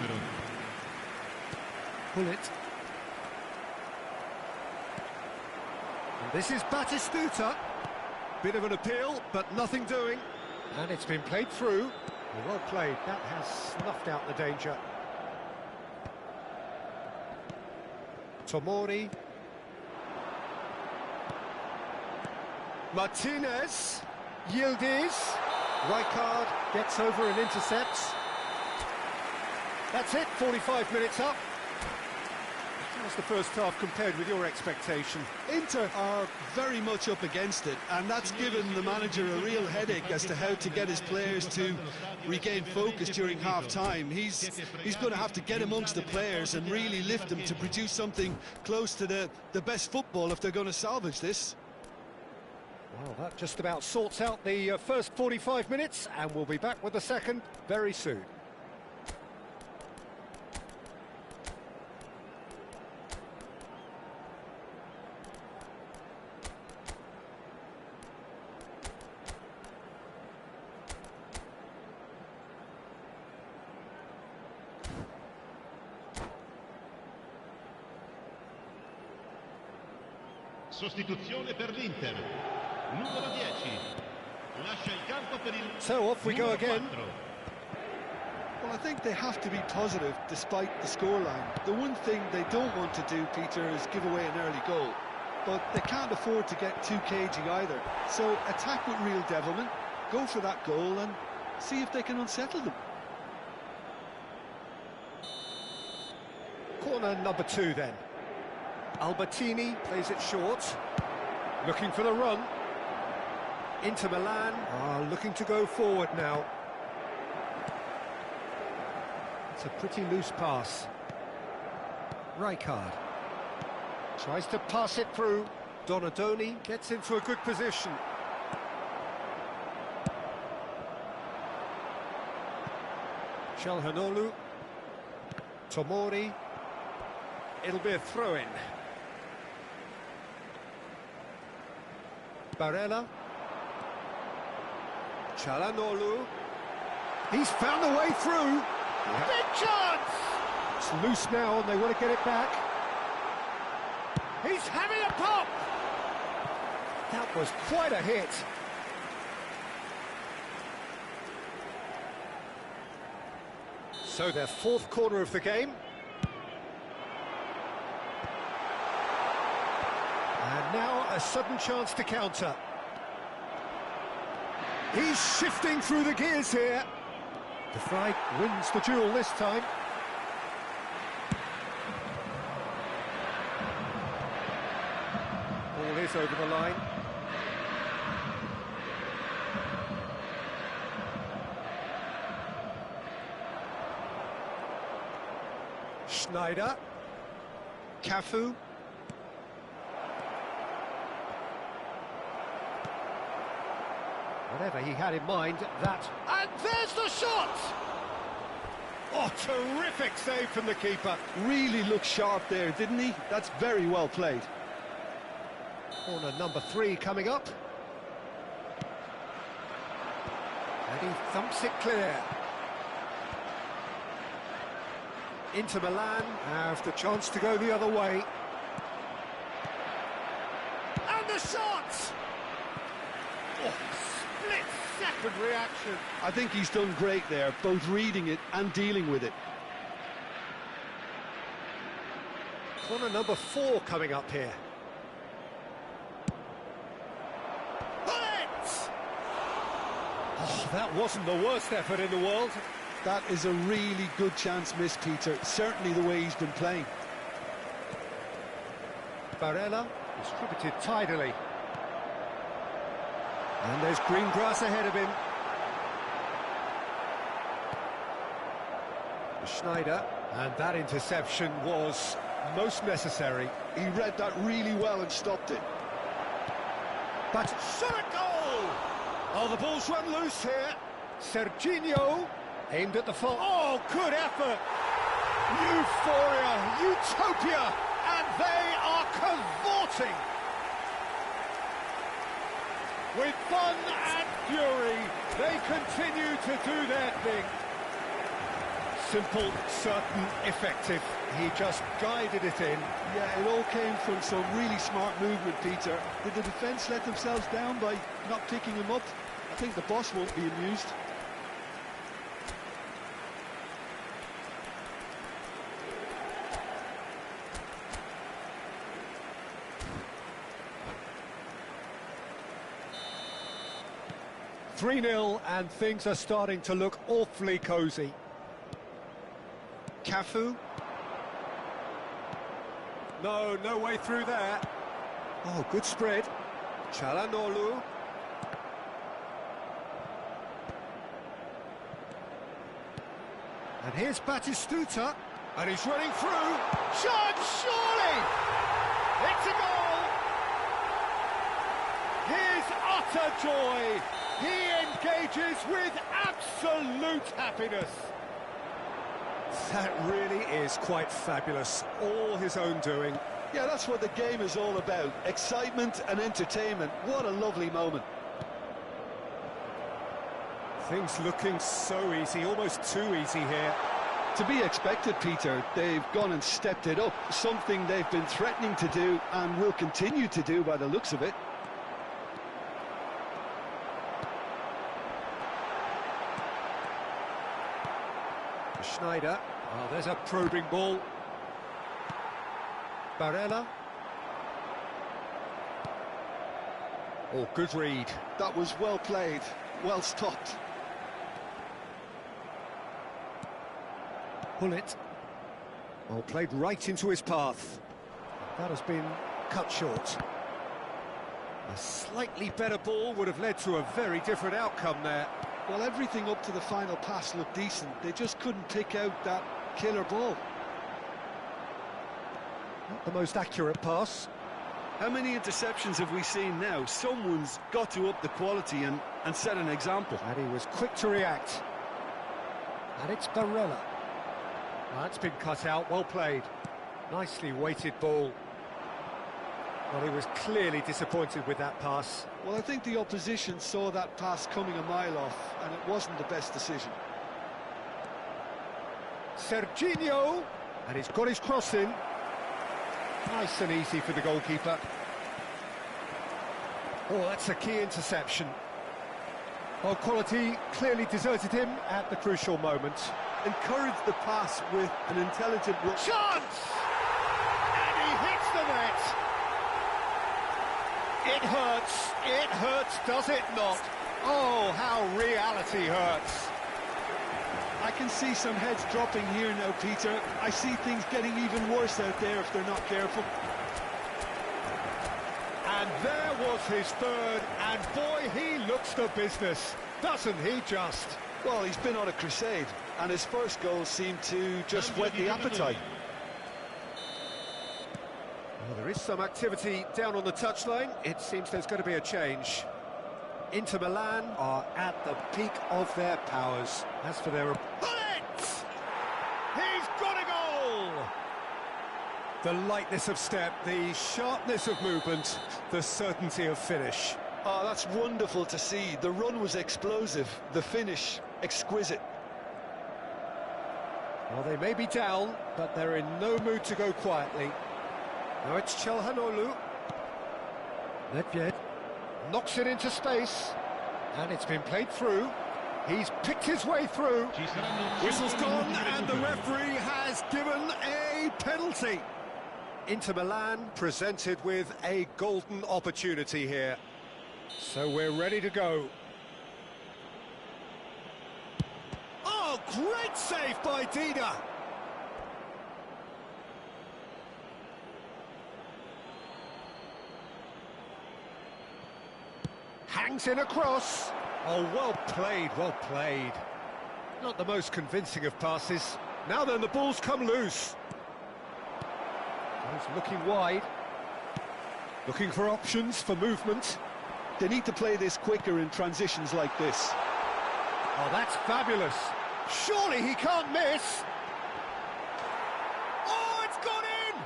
Pull it. And this is Batistuta. Bit of an appeal, but nothing doing. And it's been played through. Well played. That has snuffed out the danger. Tomori. Martinez, Yildiz, Rijkaard gets over and intercepts. That's it, 45 minutes up. How's the first half compared with your expectation? Inter are very much up against it, and that's given the manager a real headache as to how to get his players to regain focus during half-time. He's going to have to get amongst the players and really lift them to produce something close to the best football if they're going to salvage this. Well, that just about sorts out the first 45 minutes, and we'll be back with the second very soon. Sostituzione per l'Inter. Numero 10. Lascia il campo per il So off we go again. 4. Well, I think they have to be positive despite the scoreline. The one thing they don't want to do, Peter, is give away an early goal. But they can't afford to get too cagey either. So attack with real devilment, go for that goal and see if they can unsettle them. Corner number 2 then. Albertini plays it short. Looking for the run. Inter Milan are looking to go forward now. It's a pretty loose pass. Rijkaard tries to pass it through. Donadoni gets into a good position. Calhanoglu. Tomori. It'll be a throw-in. Barella. Calhanoglu. He's found a way through. Yep. Big chance! It's loose now and they want to get it back. He's having a pop! That was quite a hit. So their fourth corner of the game. And now a sudden chance to counter. He's shifting through the gears here. De Vrij wins the duel this time. Ball is over the line. Schneider. Cafu. Whatever he had in mind, that... And there's the shot! Oh, terrific save from the keeper. Really looked sharp there, didn't he? That's very well played. Corner number 3 coming up. And he thumps it clear. Inter Milan have the chance to go the other way. And the shot! Oh, split-second reaction. I think he's done great there, both reading it and dealing with it. Corner number 4 coming up here. Bullet! Oh, that wasn't the worst effort in the world. That is a really good chance missed, Peter. Certainly the way he's been playing. Barella distributed tidily. And there's green grass ahead of him. Schneider, and that interception was most necessary. He read that really well and stopped it. But shot goal! Oh, the ball's run loose here. Serginho aimed at the full. Oh, good effort! Euphoria, utopia, and they are cavorting. With fun and fury, they continue to do their thing. Simple, certain, effective. He just guided it in. Yeah, it all came from some really smart movement, Peter. Did the defence let themselves down by not picking him up? I think the boss won't be amused. (3-0) and things are starting to look awfully cosy. Cafu. No way through there. Oh, good spread. Çalhanoğlu. And here's Batistuta, and he's running through. Shot, surely! It's a goal! His utter joy. He engages with absolute happiness. That really is quite fabulous. All his own doing. Yeah, that's what the game is all about. Excitement and entertainment. What a lovely moment. Things looking so easy, almost too easy here. To be expected, Peter. They've gone and stepped it up. Something they've been threatening to do and will continue to do by the looks of it. Schneider. Oh, there's a probing ball. Barella. Oh, good read. That was well played, well stopped. Bullet. Oh, played right into his path. That has been cut short. A slightly better ball would have led to a very different outcome there. Well, everything up to the final pass looked decent. They just couldn't pick out that killer ball. Not the most accurate pass. How many interceptions have we seen now? Someone's got to up the quality and set an example. And he was quick to react. And it's Barella. That's been cut out, well played. Nicely weighted ball. Well, he was clearly disappointed with that pass. Well, I think the opposition saw that pass coming a mile off, and it wasn't the best decision. Serginho, and he's got his cross in. Nice and easy for the goalkeeper. Oh, that's a key interception. Well, quality clearly deserted him at the crucial moment. Encouraged the pass with an intelligent run. Chance! And he hits the net. It hurts, does it not? Oh, how reality hurts. I can see some heads dropping here now, Peter. I see things getting even worse out there if they're not careful. And there was his third, and boy, he looks the business, doesn't he just? Well, he's been on a crusade, and his first goal seemed to just whet the appetite. Well, there is some activity down on the touchline. It seems there's going to be a change. Inter Milan are at the peak of their powers. As for their opponent, he's got a goal! The lightness of step, the sharpness of movement, the certainty of finish. Oh, that's wonderful to see. The run was explosive, the finish exquisite. Well, they may be down, but they're in no mood to go quietly. Now it's Chelhanoglu. Nedved knocks it into space, and it's been played through. He's picked his way through. Whistle's gone, and the referee has given a penalty. Inter Milan presented with a golden opportunity here. So we're ready to go. Oh, great save by Dida. Hangs in across. Oh, well played, well played. Not the most convincing of passes. Now then, the ball's come loose. He's looking wide. Looking for options for movement. They need to play this quicker in transitions like this. Oh, that's fabulous. Surely he can't miss. Oh, it's gone in!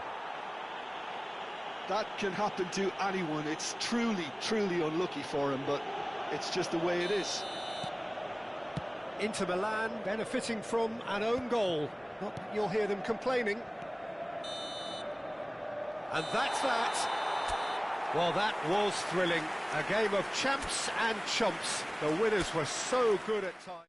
That can happen to anyone. It's truly, truly unlucky for him, but it's just the way it is. Inter Milan benefiting from an own goal. Not that you'll hear them complaining. And that's that. Well, that was thrilling. A game of champs and chumps. The winners were so good at times.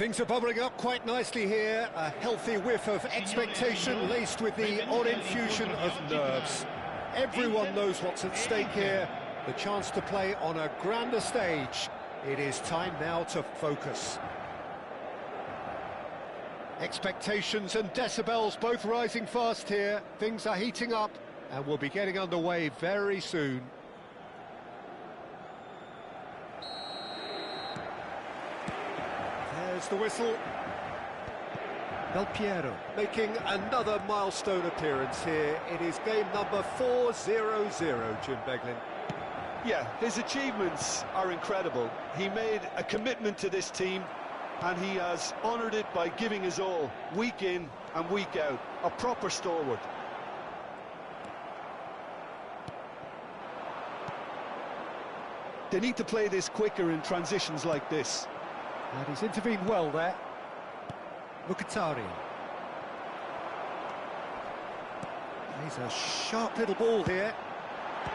Things are bubbling up quite nicely here. A healthy whiff of expectation laced with the odd infusion of nerves. Everyone knows what's at stake here. The chance to play on a grander stage. It is time now to focus. Expectations and decibels both rising fast here. Things are heating up and we'll be getting underway very soon. There's the whistle. Del Piero making another milestone appearance here. It is game number 400, Jim Beglin. Yeah, his achievements are incredible. He made a commitment to this team and he has honoured it by giving his all, week in and week out. A proper stalwart. They need to play this quicker in transitions like this. And he's intervened well there. Mkhitaryan. He's a sharp little ball here.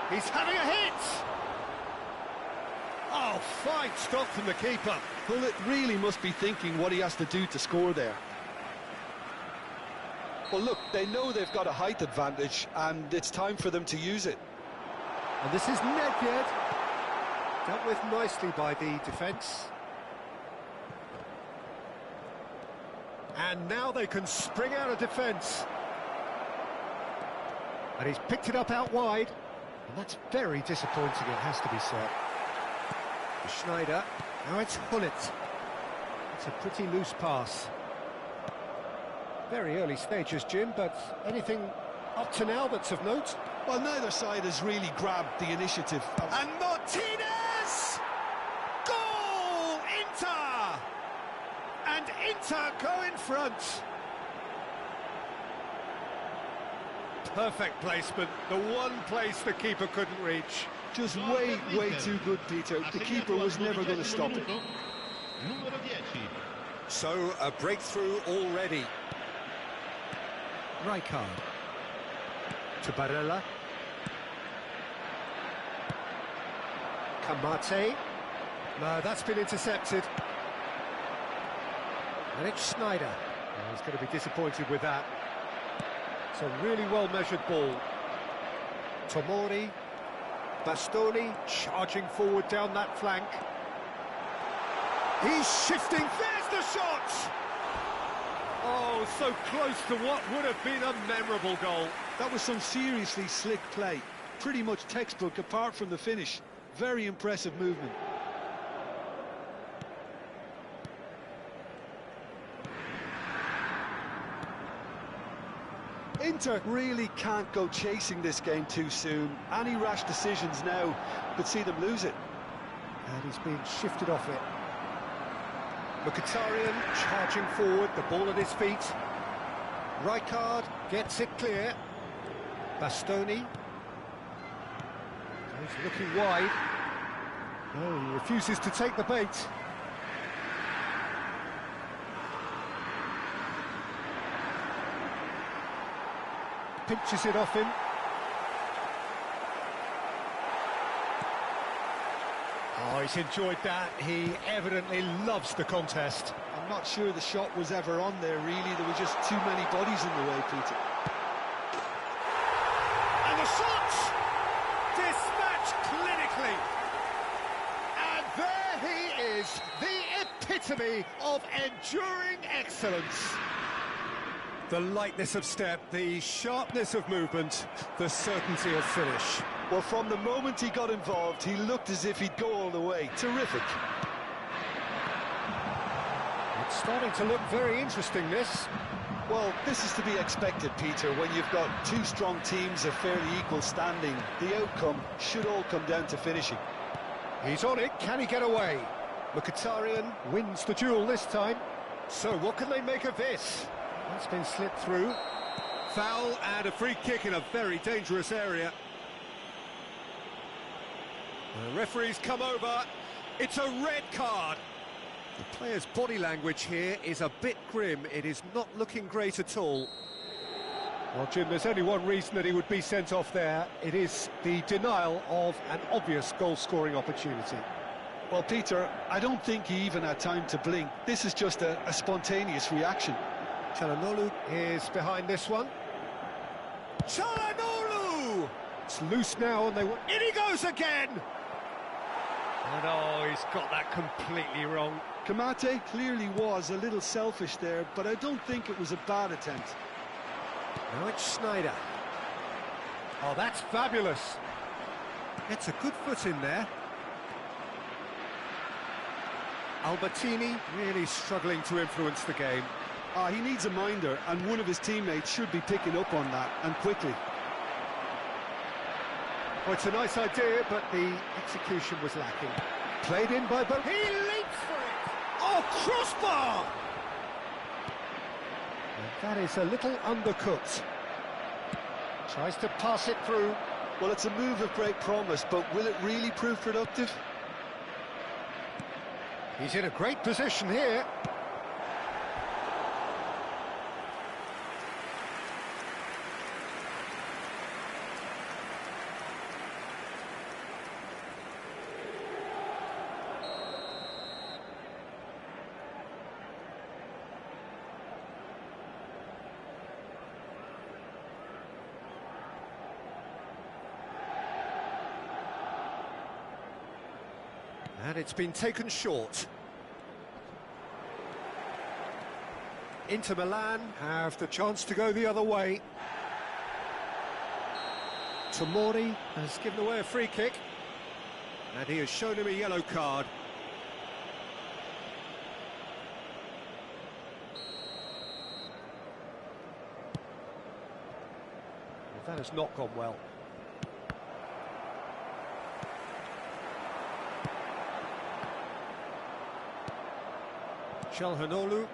He's having a hit! Oh, fine stop from the keeper. Well, it really must be thinking what he has to do to score there. Well, look, they know they've got a height advantage, and it's time for them to use it. And this is Nedved. Dealt with nicely by the defence. And now they can spring out of defence. And he's picked it up out wide. And that's very disappointing, it has to be said. Schneider. Now it's Hullet. It's a pretty loose pass. Very early stages, Jim, but anything up to now that's of note? Well, neither side has really grabbed the initiative. And Martinez! Goal! Inter! And Inter go in front. Perfect placement, the one place the keeper couldn't reach. Just way too good, Peter. The keeper was never going to stop it. So, a breakthrough already. Rijkaard. To Barella. Kamate. No, that's been intercepted. And it's Schneider. Oh, he's going to be disappointed with that. It's a really well-measured ball. Tomori. Bastoni charging forward down that flank. He's shifting. There's the shot! Oh, so close to what would have been a memorable goal. That was some seriously slick play. Pretty much textbook apart from the finish. Very impressive movement. Inter really can't go chasing this game too soon. Any rash decisions now could see them lose it. And he's being shifted off it. Mkhitaryan charging forward, the ball at his feet. Rijkaard gets it clear. Bastoni. He's looking wide. No, he refuses to take the bait. Pinches it off him. Oh, he's enjoyed that. He evidently loves the contest. I'm not sure the shot was ever on there, really. There were just too many bodies in the way, Peter. And the shot! Dispatched clinically. And there he is, the epitome of enduring excellence. The lightness of step, the sharpness of movement, the certainty of finish. Well, from the moment he got involved, he looked as if he'd go all the way. Terrific. It's starting to look very interesting, this. Well, this is to be expected, Peter. When you've got two strong teams of fairly equal standing, the outcome should all come down to finishing. He's on it. Can he get away? Mkhitaryan wins the duel this time. So what can they make of this? That's been slipped through. Foul and a free kick in a very dangerous area. The referee's come over. It's a red card. The player's body language here is a bit grim. It is not looking great at all. Well, Jim, there's only one reason that he would be sent off there. It is the denial of an obvious goal-scoring opportunity. Well, Peter, I don't think he even had time to blink. This is just a spontaneous reaction. Çalhanoğlu is behind this one. Çalhanoğlu! It's loose now and in he goes again! And oh, he's got that completely wrong. Kamate clearly was a little selfish there, but I don't think it was a bad attempt. Now it's Sneijder. Oh, that's fabulous. Gets a good foot in there. Albertini really struggling to influence the game. He needs a minder, and one of his teammates should be picking up on that, and quickly. Well, it's a nice idea, but the execution was lacking. Played in by both. He leaps for it! Oh, crossbar! And that is a little undercooked. Tries to pass it through. Well, it's a move of great promise, but will it really prove productive? He's in a great position here. And it's been taken short. Inter Milan have the chance to go the other way. Tomori has given away a free kick. And he has shown him a yellow card. That has not gone well. Çalhanoğlu.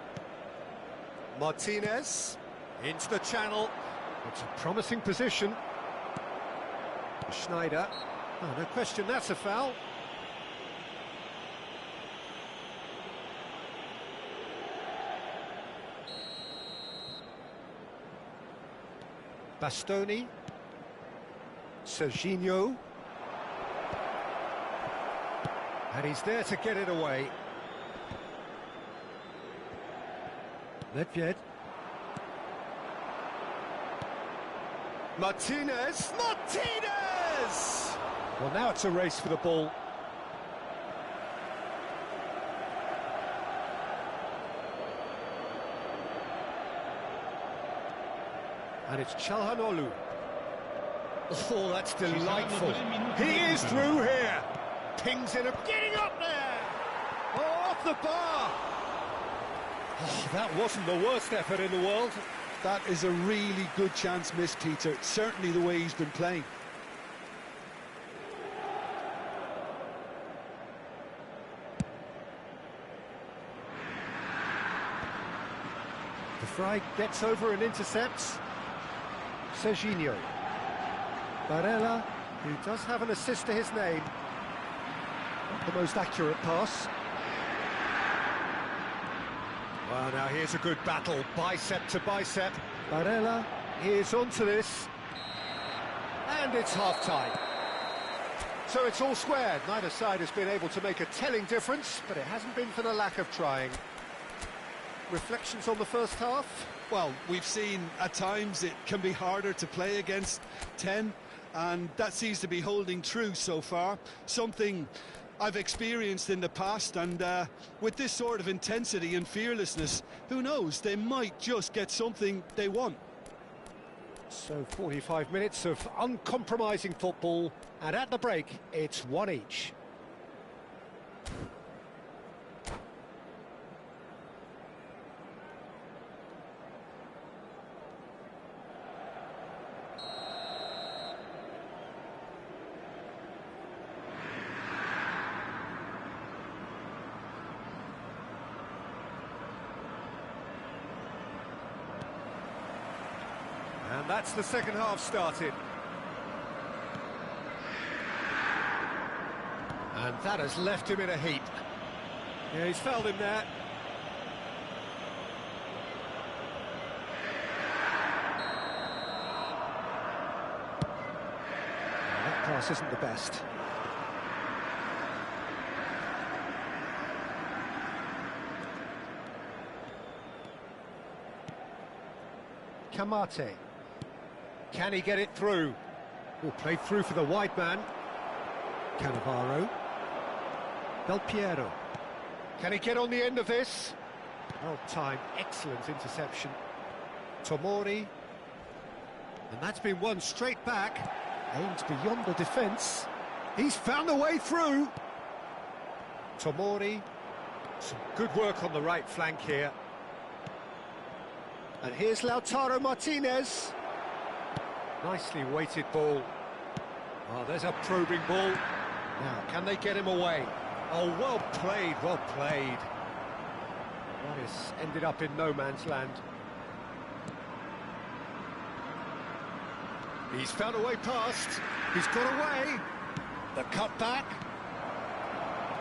Martinez into the channel. It's a promising position. Sneijder. Oh, no question, that's a foul. Bastoni. Serginho. And he's there to get it away. Nedved. Martinez! Martinez! Well, now it's a race for the ball. And it's Çalhanoğlu. Oh, that's delightful. He is through here. Pings in, getting up there! Oh, off the bar! Oh, that wasn't the worst effort in the world. That is a really good chance missed, Peter. Certainly the way he's been playing. De Vrij gets over and intercepts. Serginho. Barella, who does have an assist to his name. Not the most accurate pass. Well, now here's a good battle, bicep to bicep. Barella is onto this. And it's half-time. So it's all squared. Neither side has been able to make a telling difference, but it hasn't been for the lack of trying. Reflections on the first half? Well, we've seen at times it can be harder to play against 10, and that seems to be holding true so far. Something I've experienced in the past, and with this sort of intensity and fearlessness, who knows, they might just get something they want. So 45 minutes of uncompromising football, and at the break, it's one each. And that's the second half started. And that has left him in a heap. Yeah, he's fouled him there. That pass isn't the best. Kamate. Can he get it through? Oh, played through for the wide man. Cannavaro. Del Piero. Can he get on the end of this? Well timed, excellent interception. Tomori. And that's been won straight back. Aimed beyond the defence. He's found a way through. Tomori. Some good work on the right flank here. And here's Lautaro Martinez. Nicely weighted ball. Oh, there's a probing ball. Now, can they get him away? Oh, well played, well played. That has ended up in no man's land. He's found a way past. He's got away. The cut back.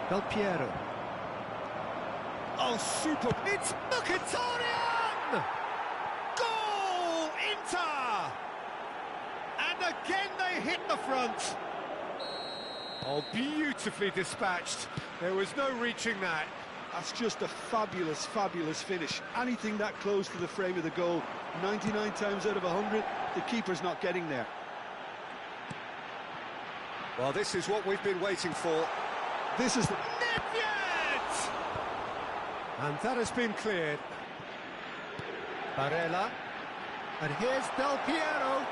Del Piero. Oh, super. It's Mkhitaryan! Goal! Inter! And again they hit the front. Oh, beautifully dispatched. There was no reaching that. That's just a fabulous, fabulous finish. Anything that close to the frame of the goal, 99 times out of 100, the keeper's not getting there. Well, this is what we've been waiting for. This is the... Nedved! And that has been cleared. Barella. And here's Del Piero.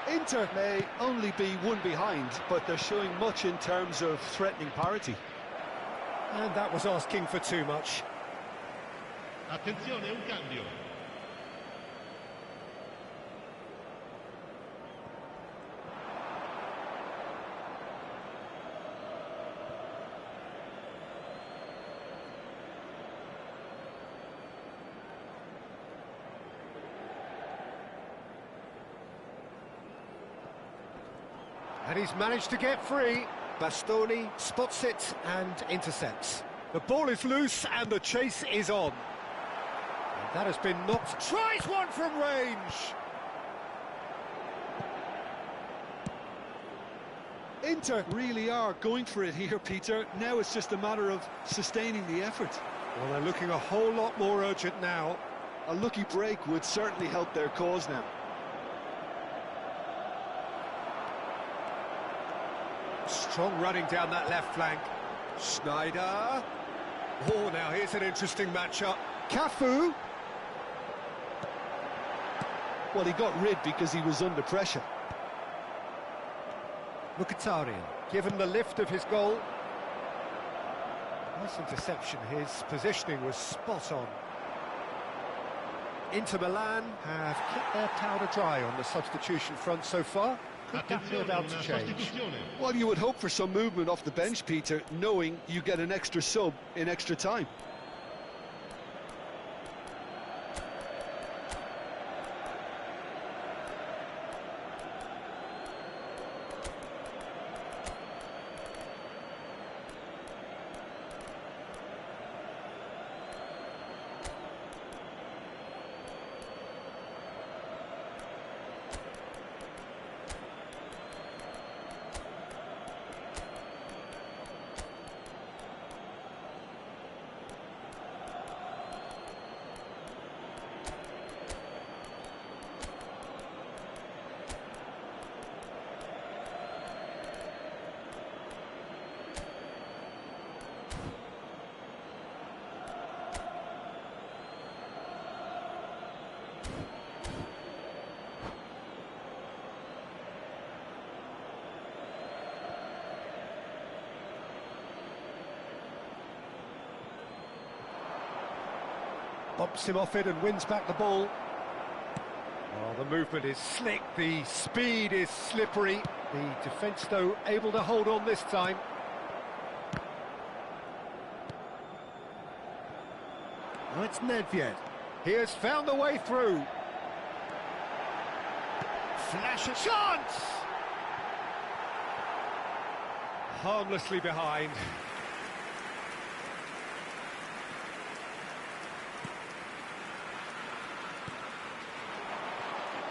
Inter may only be one behind, but they're showing much in terms of threatening parity. And that was asking for too much. Attenzione, un cambio. And he's managed to get free. Bastoni spots it and intercepts. The ball is loose and the chase is on. And that has been knocked. Tries one from range. Inter really are going for it here, Peter. Now it's just a matter of sustaining the effort. Well, they're looking a whole lot more urgent now. A lucky break would certainly help their cause now. Strong running down that left flank. Schneider. Oh, now here's an interesting matchup. Cafu. Well, he got rid because he was under pressure. Mkhitaryan, given the lift of his goal. Nice interception, his positioning was spot on. Inter Milan have kept their powder dry on the substitution front so far. Could that be about to change? Well, you would hope for some movement off the bench, Peter, knowing you get an extra sub in extra time. Bumps him off it and wins back the ball. Oh, the movement is slick, the speed is slippery. The defence, though, able to hold on this time. Now it's Nedved. He has found a way through. Flash a chance! Harmlessly behind.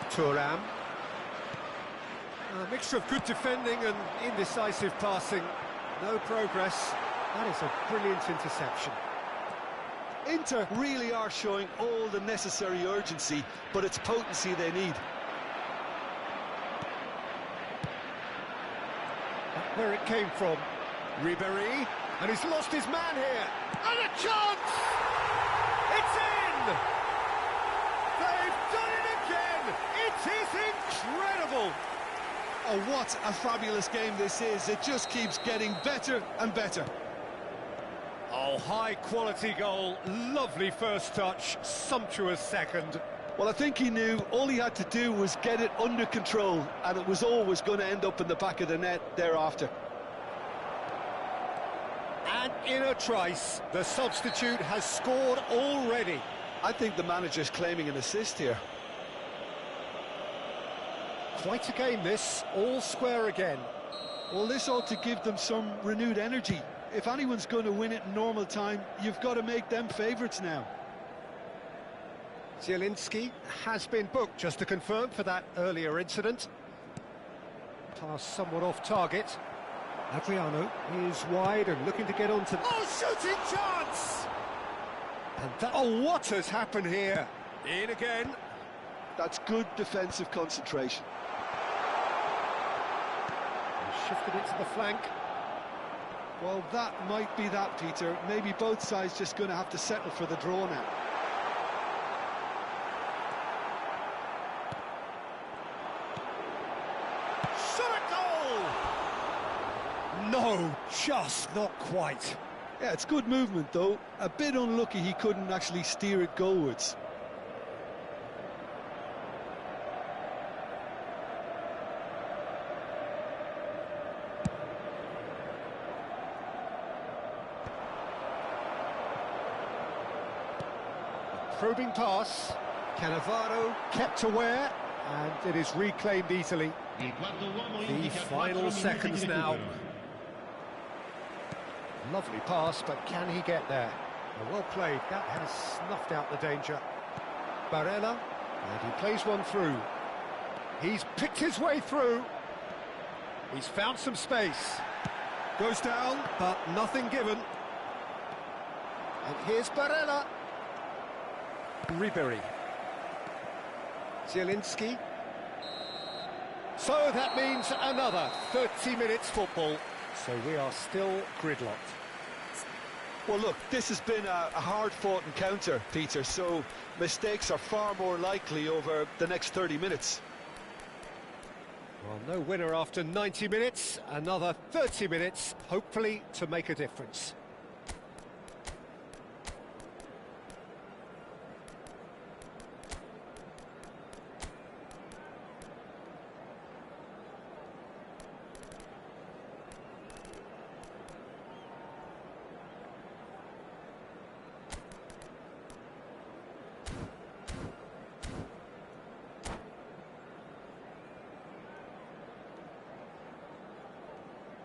Thuram. A mixture of good defending and indecisive passing. No progress. That is a brilliant interception. Inter really are showing all the necessary urgency, but it's potency they need. Where it came from. Ribéry, and he's lost his man here. And a chance! It's in! They've done it again! It is incredible! Oh, what a fabulous game this is. It just keeps getting better and better. Oh, high-quality goal, lovely first touch, sumptuous second. Well, I think he knew all he had to do was get it under control, and it was always going to end up in the back of the net thereafter. And in a trice, the substitute has scored already. I think the manager's claiming an assist here. Quite a game this, all square again. Well, this ought to give them some renewed energy. If anyone's going to win it in normal time, you've got to make them favourites now. Zielinski has been booked, just to confirm, for that earlier incident. Pass somewhat off target. Adriano is wide and looking to get onto... Oh, shooting chance! And that... Oh, what has happened here? In again. That's good defensive concentration. Shifted it to the flank. Well, that might be that, Peter. Maybe both sides just going to have to settle for the draw now. Shot a goal! No, just not quite. Yeah, it's good movement, though. A bit unlucky he couldn't actually steer it goalwards. Probing pass, Cannavaro kept aware, and it is reclaimed easily. The final seconds now. Lovely pass, but can he get there? Well played, that has snuffed out the danger. Barella, and he plays one through. He's picked his way through. He's found some space. Goes down, but nothing given. And here's Barella. Ribéry. Zielinski. So that means another 30 minutes football. So we are still gridlocked. Well, look, this has been a hard-fought encounter, Peter, so mistakes are far more likely over the next 30 minutes. Well, no winner after 90 minutes. Another 30 minutes, hopefully, to make a difference.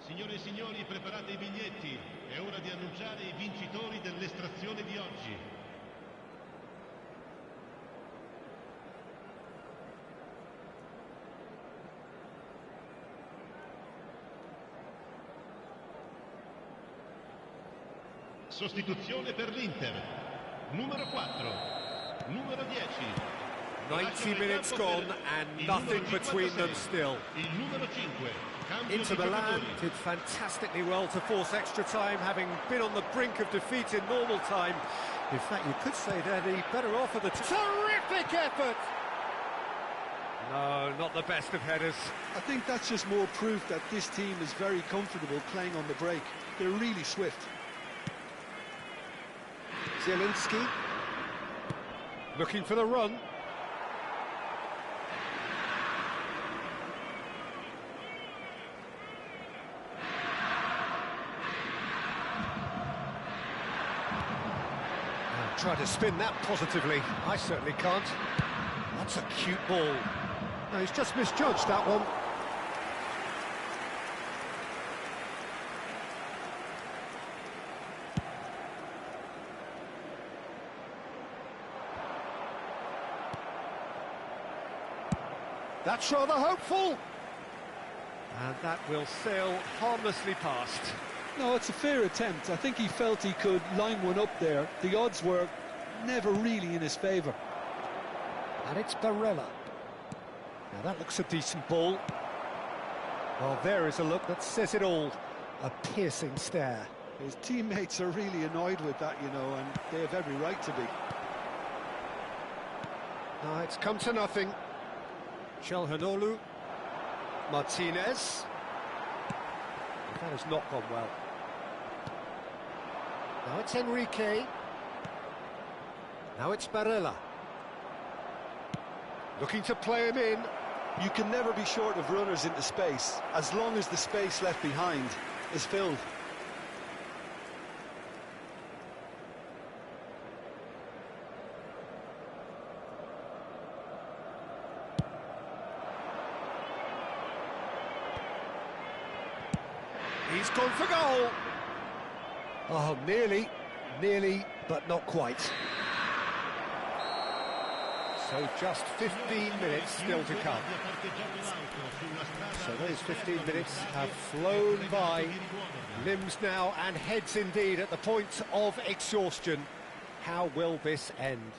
Signore e signori, preparate I biglietti. È ora di annunciare I vincitori dell'estrazione di oggi. Sostituzione per l'Inter. Numero 4. Numero 10. 90 minutes gone and nothing between them still. Il numero 5. Inter Milan did fantastically well to force extra time, having been on the brink of defeat in normal time. In fact, you could say they're the better off of the... Terrific effort! No, not the best of headers. I think that's just more proof that this team is very comfortable playing on the break. They're really swift. Zielinski looking for the run. Try to spin that positively. I certainly can't. That's a cute ball. No, he's just misjudged that one. That's rather hopeful. And that will sail harmlessly past. No, it's a fair attempt. I think he felt he could line one up there. The odds were never really in his favour. And it's Barella. Now that looks a decent ball. Well, there is a look that says it all. A piercing stare. His teammates are really annoyed with that, you know, and they have every right to be. Now it's come to nothing. Chalhanoglu. Martinez. That has not gone well. Now it's Enrique. Now it's Barella. Looking to play him in. You can never be short of runners into space, as long as the space left behind is filled. He's gone for goal. Oh, nearly, but not quite. So just 15 minutes still to come. So those 15 minutes have flown by. Limbs now and heads indeed at the point of exhaustion. How will this end?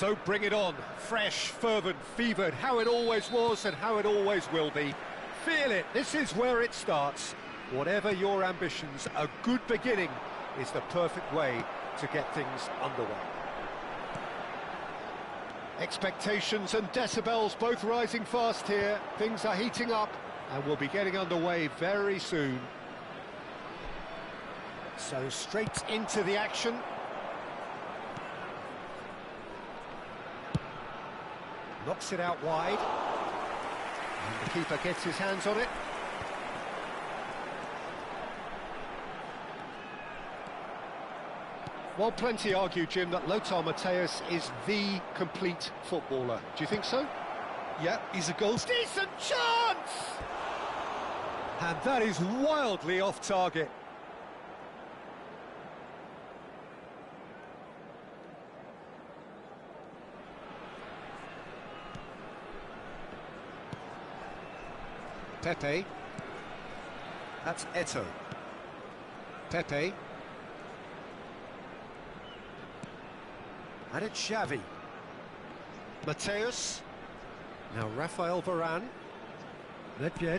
So bring it on, fresh, fervent, fevered, how it always was and how it always will be. Feel it, this is where it starts. Whatever your ambitions, a good beginning is the perfect way to get things underway. Expectations and decibels both rising fast here. Things are heating up and we'll be getting underway very soon. So straight into the action. Knocks it out wide. And the keeper gets his hands on it. Well, plenty argue, Jim, that Lothar Matthäus is the complete footballer. Do you think so? Yeah, he's a goal. Decent chance! And that is wildly off target. Pepe. That's Eto'o. Pepe. And it's Xavi. Matthäus. Now Rafael Varane. Nedved.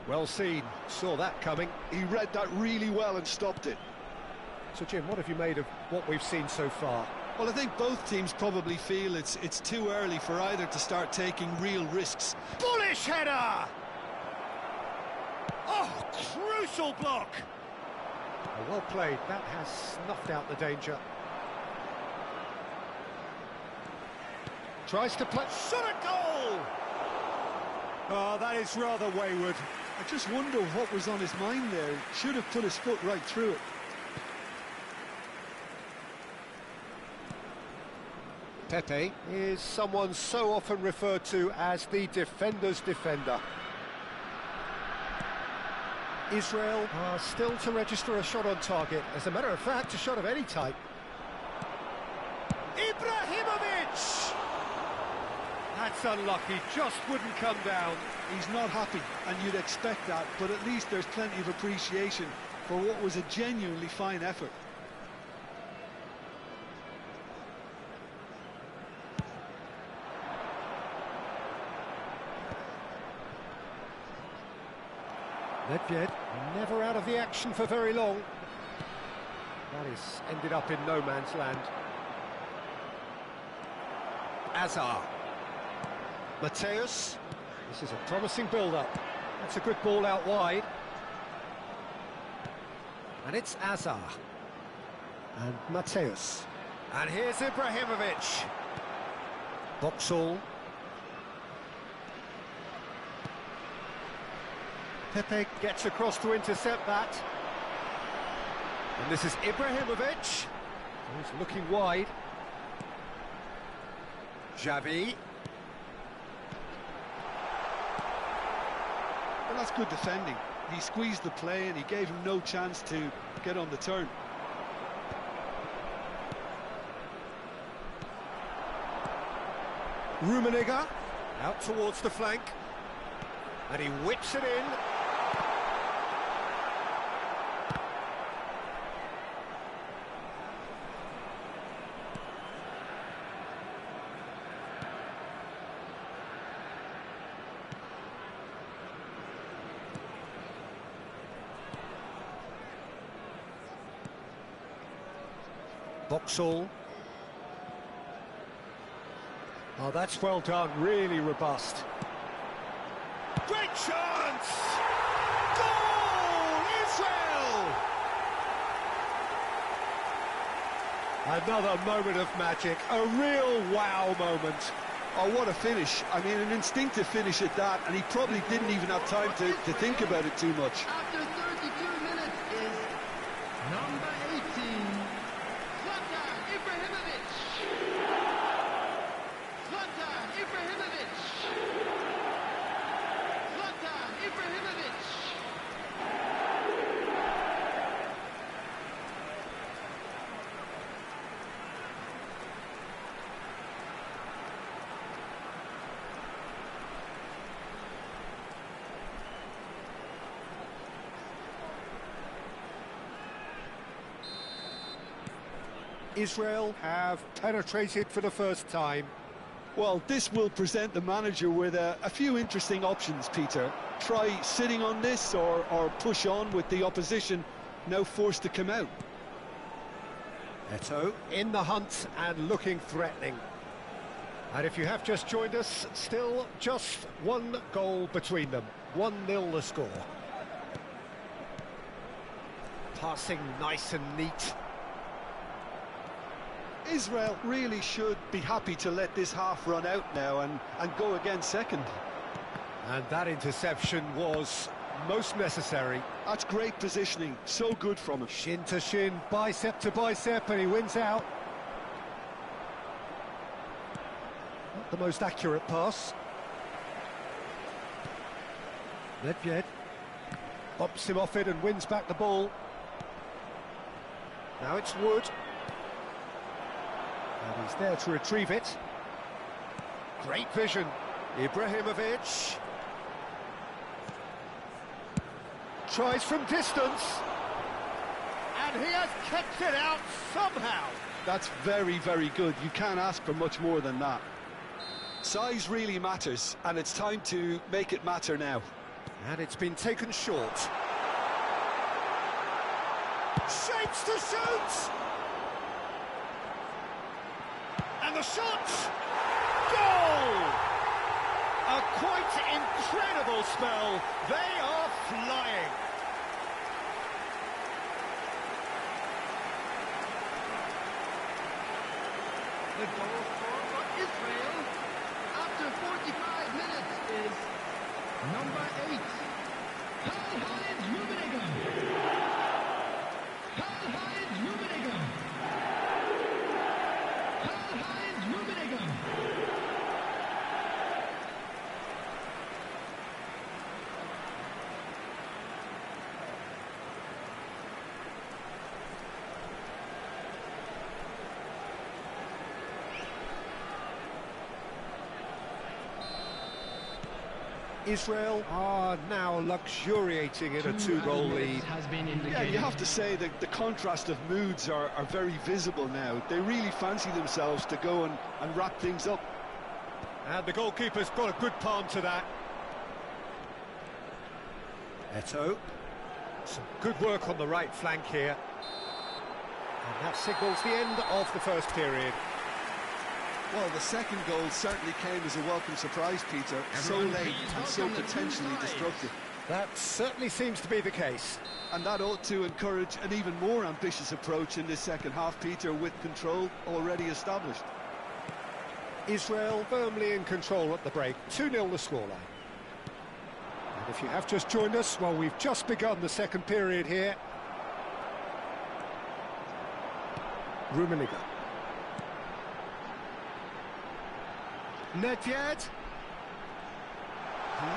Well seen. Saw that coming. He read that really well and stopped it. So, Jim, what have you made of what we've seen so far? Well, I think both teams probably feel it's too early for either to start taking real risks. Bullish header! Oh, crucial block! Oh, well played. That has snuffed out the danger. Tries to play. Shot a goal! Oh, that is rather wayward. I just wonder what was on his mind there. Should have put his foot right through it. Pepe is someone so often referred to as the defender's defender. Israel are still to register a shot on target. As a matter of fact, a shot of any type. Ibrahimovic! That's unlucky, just wouldn't come down. He's not happy, and you'd expect that, but at least there's plenty of appreciation for what was a genuinely fine effort. Nedved, never out of the action for very long. That is ended up in no man's land. Azar. Matthäus. This is a promising build-up. That's a good ball out wide. And it's Azar. And Matthäus. And here's Ibrahimovic. Boxall. Pepe gets across to intercept that. And this is Ibrahimovic. He's looking wide. Xavi. Well, that's good defending. He squeezed the play and he gave him no chance to get on the turn. Rummenigge out towards the flank. And he whips it in. Boxall. Oh, that's well done, really robust. Great chance! Goal! Israel! Another moment of magic, a real wow moment. Oh, what a finish. I mean, an instinctive finish at that, and he probably didn't even have time to think about it too much. After 32 minutes is number 18, Zlatan Ibrahimovic. Zlatan Ibrahimovic. Zlatan Ibrahimovic. Israel have penetrated for the first time. Well, this will present the manager with a few interesting options, Peter. Try sitting on this or push on with the opposition now forced to come out. Eto'o in the hunt and looking threatening. And if you have just joined us, still just one goal between them. 1-0 the score. Passing nice and neat. Israel really should be happy to let this half run out now and go again second. And that interception was most necessary. That's great positioning, so good from him. Shin to shin, bicep to bicep, and he wins out. Not the most accurate pass. Nedved bumps him off it and wins back the ball. Now it's Wood. And he's there to retrieve it. Great vision. Ibrahimovic. Tries from distance. And he has kept it out somehow. That's very, very good. You can't ask for much more than that. Size really matters, and it's time to make it matter now. And it's been taken short. Shapes to shoot! And the shot! Goal! A quite incredible spell. They are flying. The goal scorer for Israel after 45 minutes is number 8, Karl-Heinz Rummenigge. Karl-Heinz Rummenigge. Karl-Heinz Rummenigge. Israel are now luxuriating in a two-goal lead. Yeah, you have to say that the contrast of moods are very visible now. They really fancy themselves to go and wrap things up. And the goalkeeper's got a good palm to that. Eto'o. Some good work on the right flank here. And that signals the end of the first period. Well, the second goal certainly came as a welcome surprise, Peter. So late and so potentially destructive. That certainly seems to be the case. And that ought to encourage an even more ambitious approach in this second half, Peter, with control already established. Israel firmly in control at the break. 2-0 the scoreline. And if you have just joined us, well, we've just begun the second period here. Rummenigge. Nedved.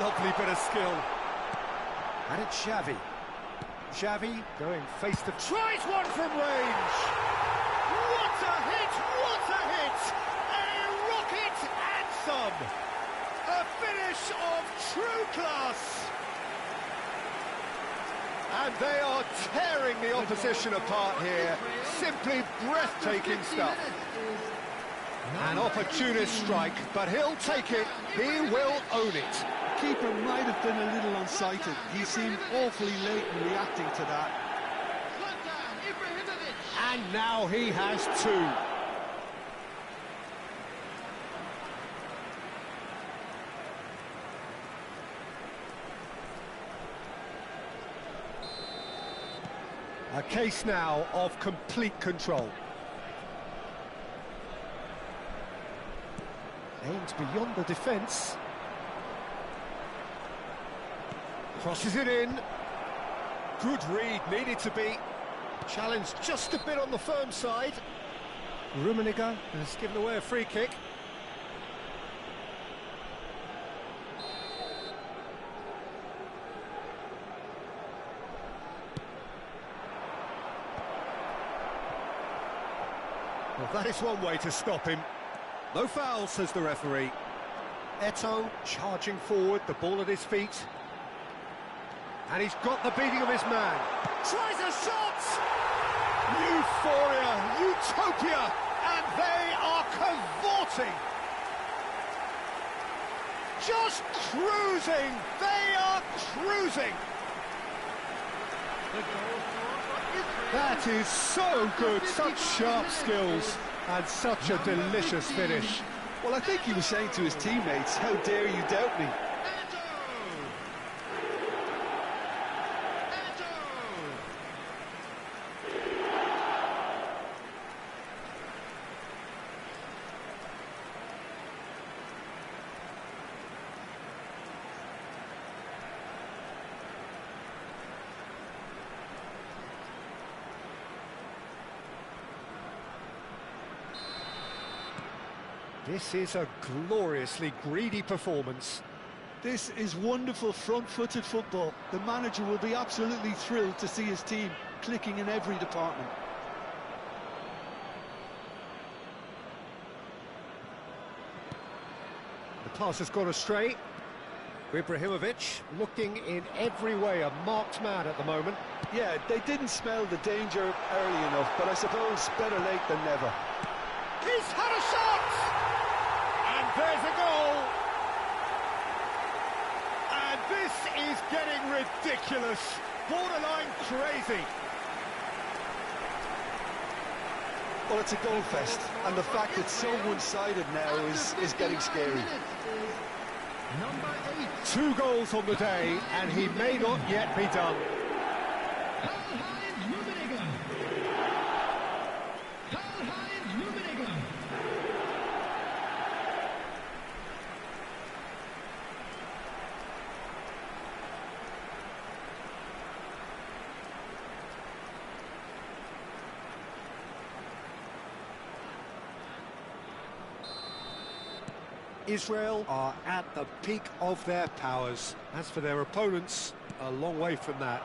Lovely bit of skill. And it's Xavi. Xavi going face to... Tries one from range! What a hit! What a hit! A rocket and some! A finish of true class! And they are tearing the opposition apart here. Simply breathtaking stuff. An opportunist strike, but he'll take it. He will own it. Keeper might have been a little unsighted. He seemed awfully late in reacting to that. And now he has two. A case now of complete control. Aims beyond the defence. Crosses it in. Good read, needed to be. Challenged just a bit on the firm side. Rummenigge has given away a free kick. Well, that is one way to stop him. No foul, says the referee. Eto'o charging forward, the ball at his feet. And he's got the beating of his man. Tries a shot! Euphoria, utopia, and they are cavorting. Just cruising, they are cruising. That is so good, such sharp skills, and such a delicious finish. Well, I think he was saying to his teammates, how dare you doubt me? This is a gloriously greedy performance. This is wonderful front-footed football. The manager will be absolutely thrilled to see his team clicking in every department. The pass has gone astray. Ibrahimovic looking in every way a marked man at the moment. Yeah, they didn't smell the danger early enough, but I suppose better late than never. He's had a shot! And there's a goal! And this is getting ridiculous, borderline crazy. Well, it's a goal fest, and the fact it's so one-sided now is getting scary. Number 8. 2 goals on the day, and he may not yet be done. Karl-Heinz Rummenigge. Karl-Heinz Rummenigge. Israel are at the peak of their powers. As for their opponents, a long way from that.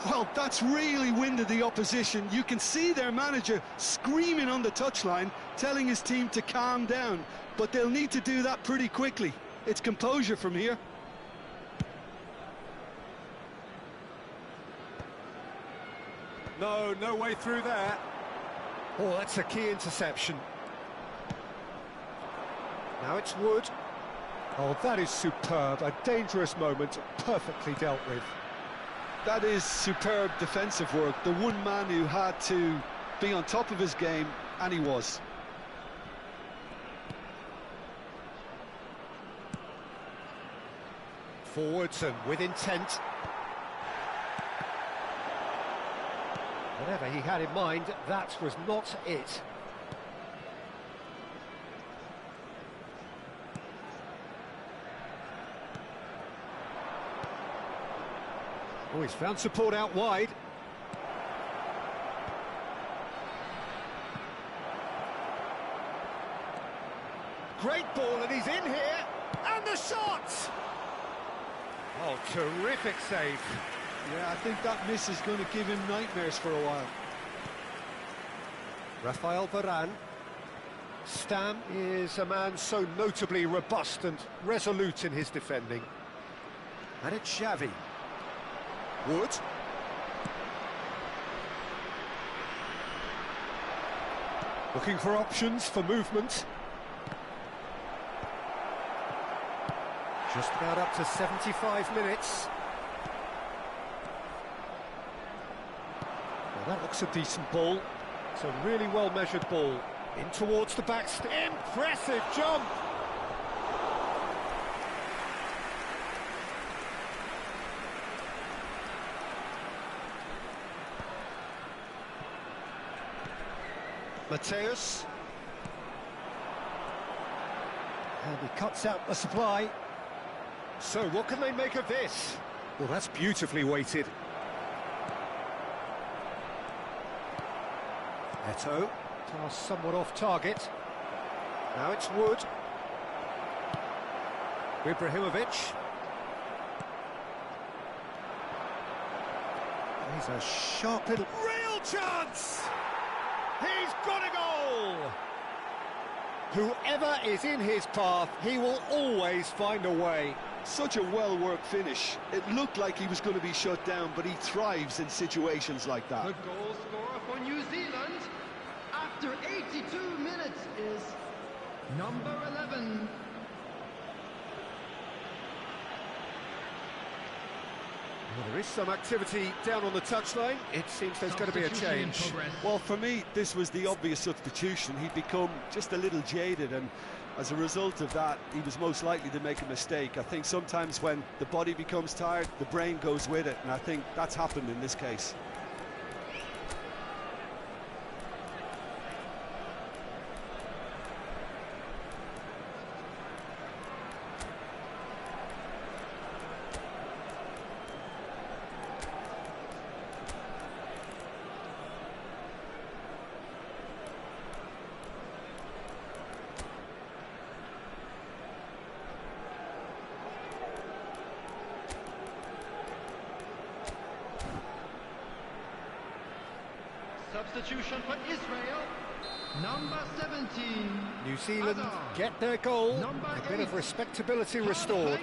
Well, that's really winded the opposition. You can see their manager screaming on the touchline, telling his team to calm down. But they'll need to do that pretty quickly. It's composure from here. No way through there. Oh, that's a key interception. Now it's Wood. Oh, that is superb. A dangerous moment, perfectly dealt with. That is superb defensive work. The one man who had to be on top of his game, and he was. Forwards and with intent. Whatever he had in mind, that was not it. Oh, he's found support out wide. Great ball, and he's in here. And the shot! Oh, terrific save. Yeah, I think that miss is going to give him nightmares for a while. Rafael Varane. Stam is a man so notably robust and resolute in his defending. And it's Xavi. Wood. Looking for options for movement. Just about up to 75 minutes. Well, that looks a decent ball. It's a really well-measured ball. In towards the back. Impressive jump! Mateus. And he cuts out the supply. So what can they make of this? Well, that's beautifully weighted. Eto, pass somewhat off target. Now it's Wood. Ibrahimovic. He's a sharp little... Real chance! He's got a goal! Whoever is in his path, he will always find a way. Such a well-worked finish. It looked like he was going to be shut down, but he thrives in situations like that. The goal scorer for New Zealand. Number 11. Well, there is some activity down on the touchline. It seems there's going to be a change. Well, for me, this was the obvious substitution. He'd become just a little jaded, and as a result of that, he was most likely to make a mistake. I think sometimes when the body becomes tired, the brain goes with it, and I think that's happened in this case. Substitution for Israel. Number 17. New Zealand Hazard. get their goal. Number A bit of 8. respectability restored.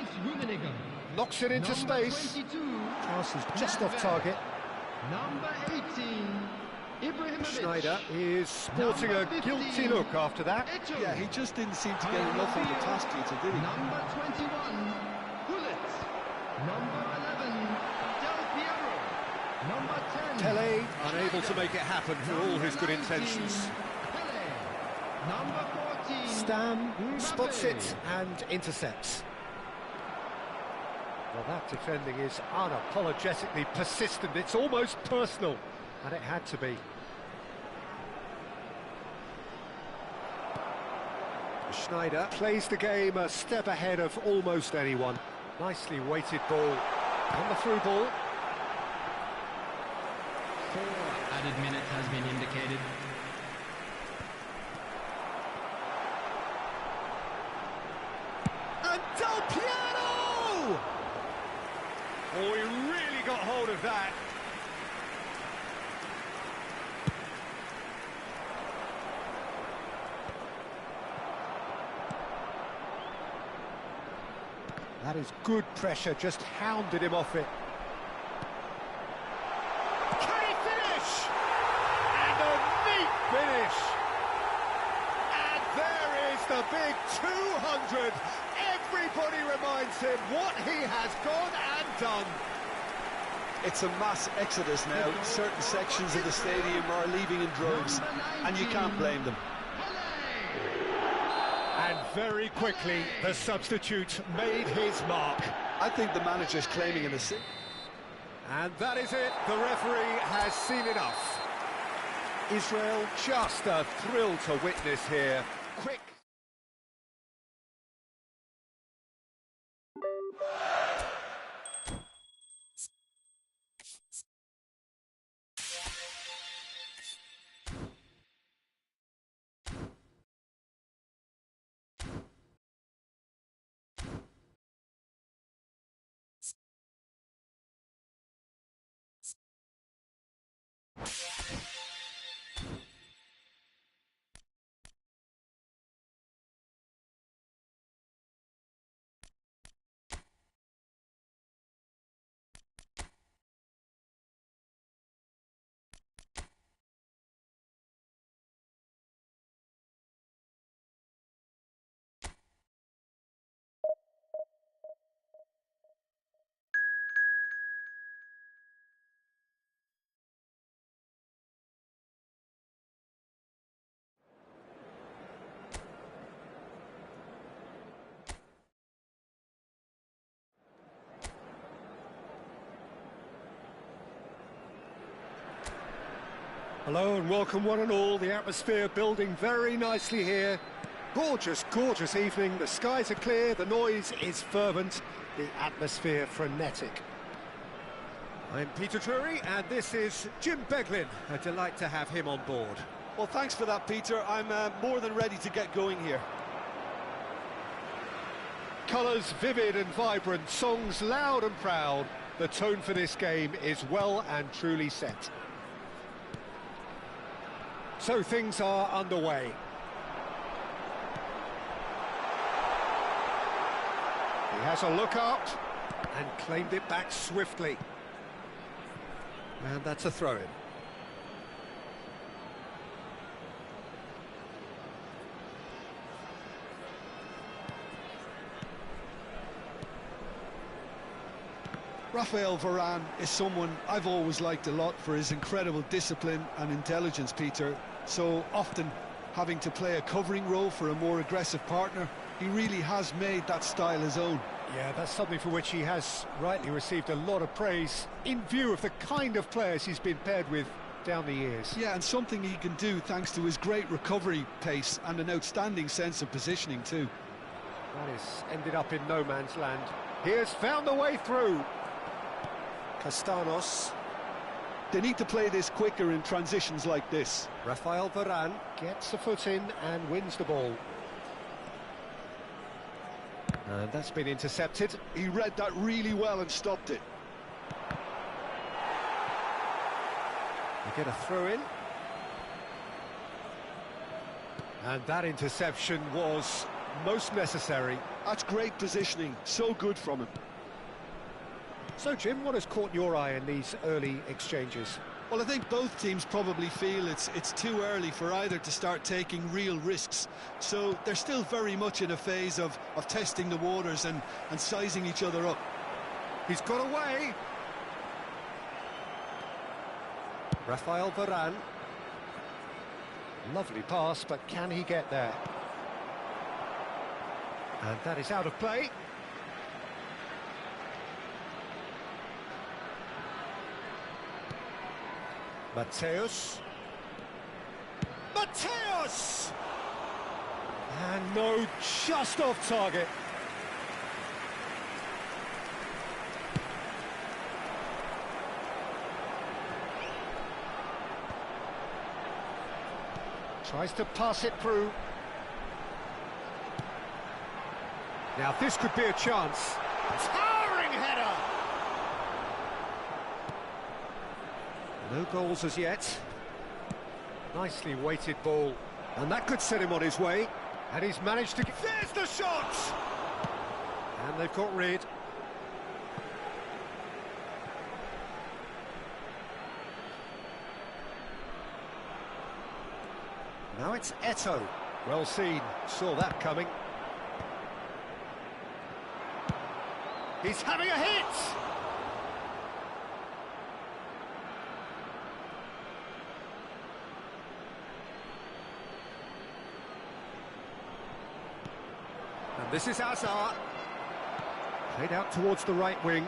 Knocks it into Number space. 22. Pass is just off target. Number 18. Ibrahimovic. Schneider is sporting a Number guilty 15. look after that. Eto. Yeah, he just didn't seem to get enough on the task, Peter, did he? Number 21. Gullit. Number 11. Del Piero. Number 10. Pele unable to make it happen for all his good Number 19. intentions. Pele. Number 14. Stam spots Mbappe. it and intercepts. Well, that defending is unapologetically persistent. It's almost personal, and it had to be. Schneider plays the game a step ahead of almost anyone. Nicely weighted ball. On the through ball. 4 added minutes has been indicated. And Del Piero! Oh, he really got hold of that. That is good pressure, just hounded him off it. Can he finish? And a neat finish! And there is the big 200. Everybody reminds him what he has gone and done. It's a mass exodus now. Certain sections of the stadium are leaving in droves, and you can't blame them. And very quickly, the substitute made his mark. I think the manager's claiming an assist. And that is it. The referee has seen enough. Israel, just a thrill to witness here. Quick. Hello and welcome one and all. The atmosphere building very nicely here. Gorgeous, gorgeous evening. The skies are clear, the noise is fervent, the atmosphere frenetic. I'm Peter Drury and this is Jim Beglin. A delight to have him on board. Well, thanks for that, Peter. I'm more than ready to get going here. Colours vivid and vibrant, songs loud and proud. The tone for this game is well and truly set. So things are underway. He has a look up and claimed it back swiftly. And that's a throw-in. Rafael Varane is someone I've always liked a lot for his incredible discipline and intelligence, Peter. So often having to play a covering role for a more aggressive partner, he really has made that style his own. Yeah, that's something for which he has rightly received a lot of praise in view of the kind of players he's been paired with down the years. Yeah, and something he can do thanks to his great recovery pace and an outstanding sense of positioning too. That has ended up in no man's land. He has found a way through. Castanos. They need to play this quicker in transitions like this. Rafael Varane gets a foot in and wins the ball. And that's been intercepted. He read that really well and stopped it. They get a throw in. And that interception was most necessary. That's great positioning, so good from him. So, Jim, what has caught your eye in these early exchanges? Well, I think both teams probably feel it's too early for either to start taking real risks. So they're still very much in a phase of testing the waters and sizing each other up. He's got away. Rafael Varane. Lovely pass, but can he get there? And that is out of play. Mateus. Mateus! And no, just off target. Tries to pass it through. Now this could be a chance. Towering header! No goals as yet. Nicely weighted ball. And that could set him on his way. And he's managed to... There's the shot! And they've got rid. Now it's Eto'o. Well seen. Saw that coming. He's having a hit! And this is Hazard. Played out towards the right wing.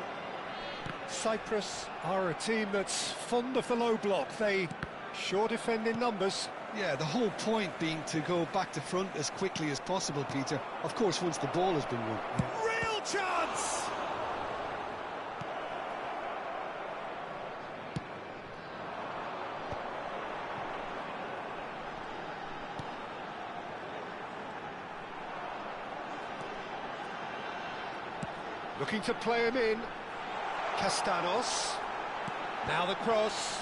Cyprus are a team that's fond of the low block. They sure defend in numbers. Yeah, the whole point being to go back to front as quickly as possible, Peter. Of course, once the ball has been won. Real chance! Looking to play him in. Castanos. Now the cross.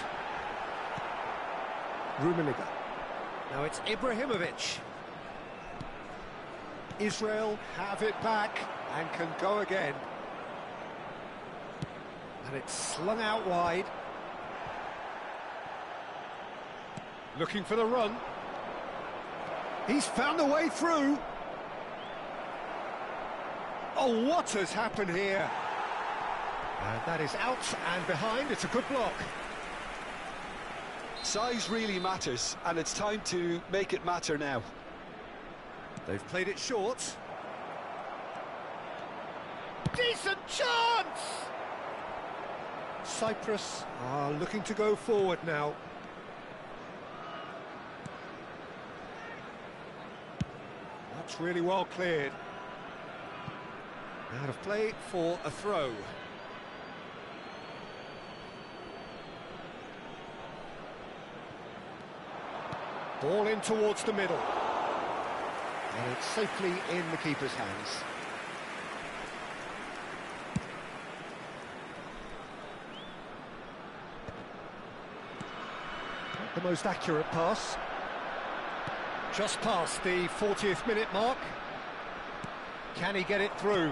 Rummenigge. Now it's Ibrahimovic. Israel have it back and can go again. And it's slung out wide. Looking for the run. He's found a way through. Oh, what has happened here? And that is out and behind. It's a good block. Size really matters, and it's time to make it matter now. They've played it short. Decent chance! Cyprus are looking to go forward now. That's really well cleared. Out of play for a throw. Ball in towards the middle. And it's safely in the keeper's hands. Not the most accurate pass. Just past the 40th minute mark. Can he get it through?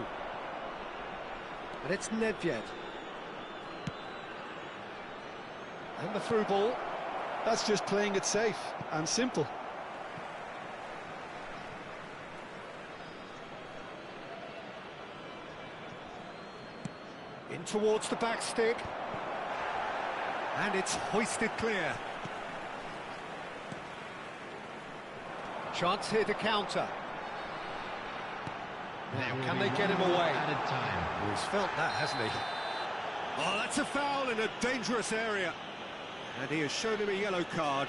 And it's Nedved. And the through ball. That's just playing it safe and simple. In towards the back stick. And it's hoisted clear. Chance here to counter. Now, can they get him away? Added time. Oh, he's felt that, hasn't he? Oh, that's a foul in a dangerous area. And he has shown him a yellow card.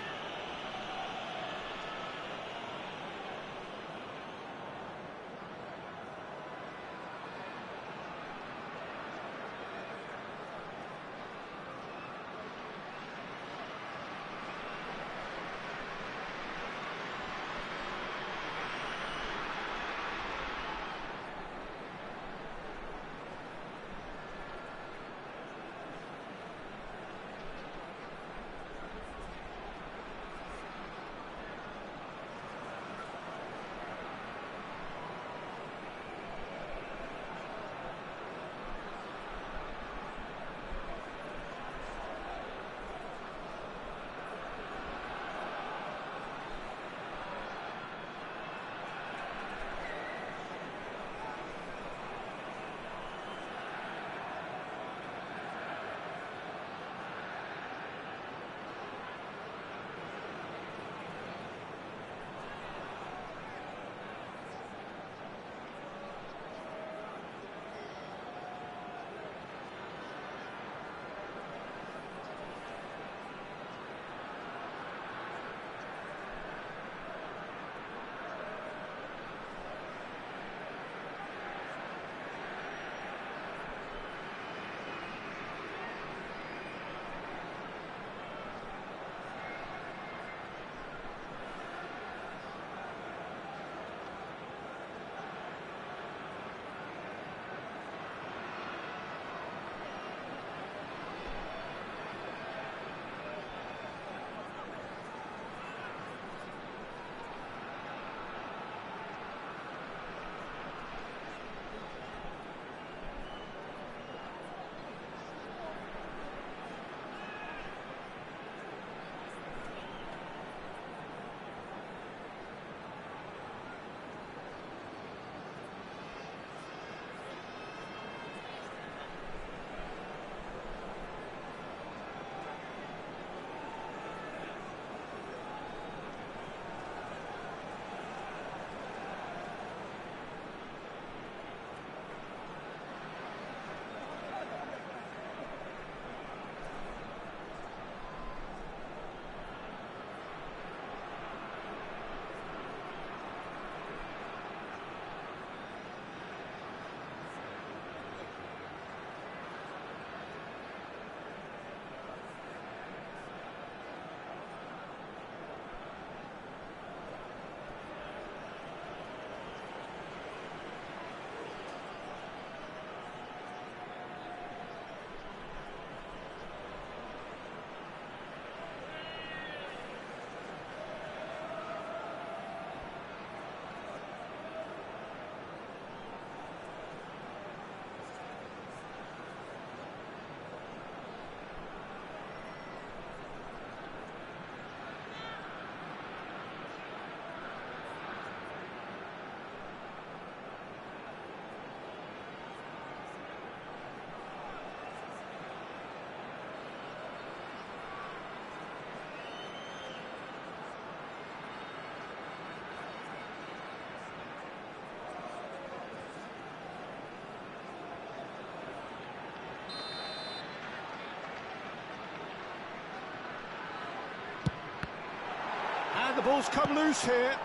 And the ball's come loose here.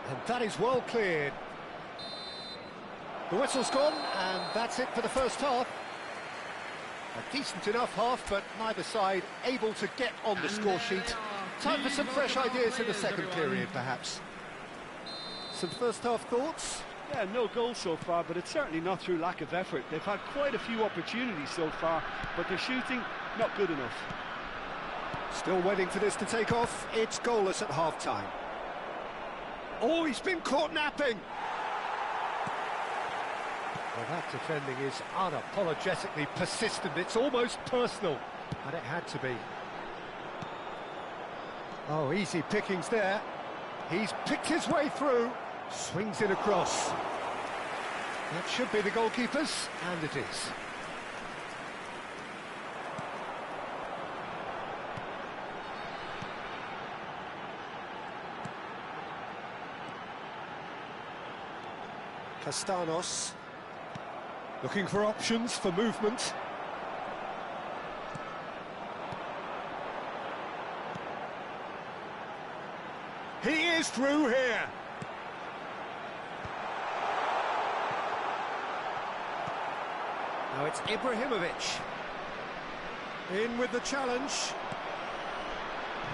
And that is well cleared. The whistle's gone, and that's it for the first half. A decent enough half, but neither side able to get on the score sheet. Time for some fresh ideas in the second period, perhaps. Some first half thoughts? Yeah, no goals so far, but it's certainly not through lack of effort. They've had quite a few opportunities so far, but their shooting, not good enough. Still waiting for this to take off. It's goalless at half-time. Oh, he's been caught napping! Well, that defending is unapologetically persistent. It's almost personal, and it had to be. Oh, easy pickings there. He's picked his way through. Swings it across. That should be the goalkeeper's, and it is. Castanos. Looking for options for movement. He is through here. Now it's Ibrahimovic. In with the challenge.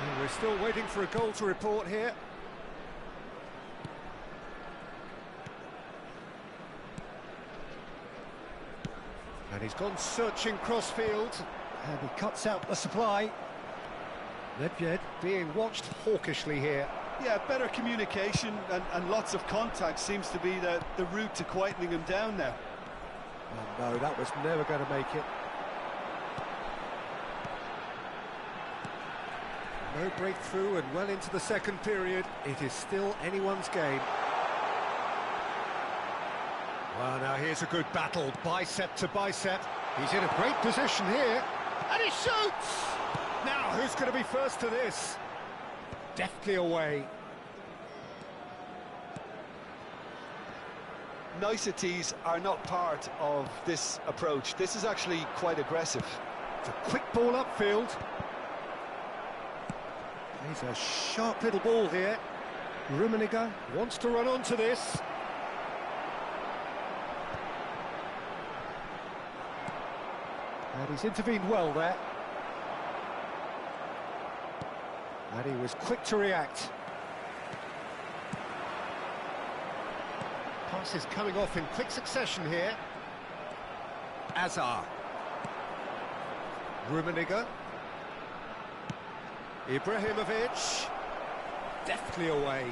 And we're still waiting for a goal to report here. And he's gone searching cross-field, and he cuts out the supply. Nedved being watched hawkishly here. Yeah, better communication and lots of contact seems to be the route to quietening him down now. Oh, no, that was never going to make it. No breakthrough and well into the second period. It is still anyone's game. Well, now here's a good battle, bicep to bicep. He's in a great position here, and he shoots! Now, who's going to be first to this? Deftly away. Niceties are not part of this approach. This is actually quite aggressive. It's a quick ball upfield. He's a sharp little ball here. Rummenigge wants to run onto this. And he's intervened well there. And he was quick to react. Passes coming off in quick succession here. Azar. Rummenigge. Ibrahimovic. Deftly away.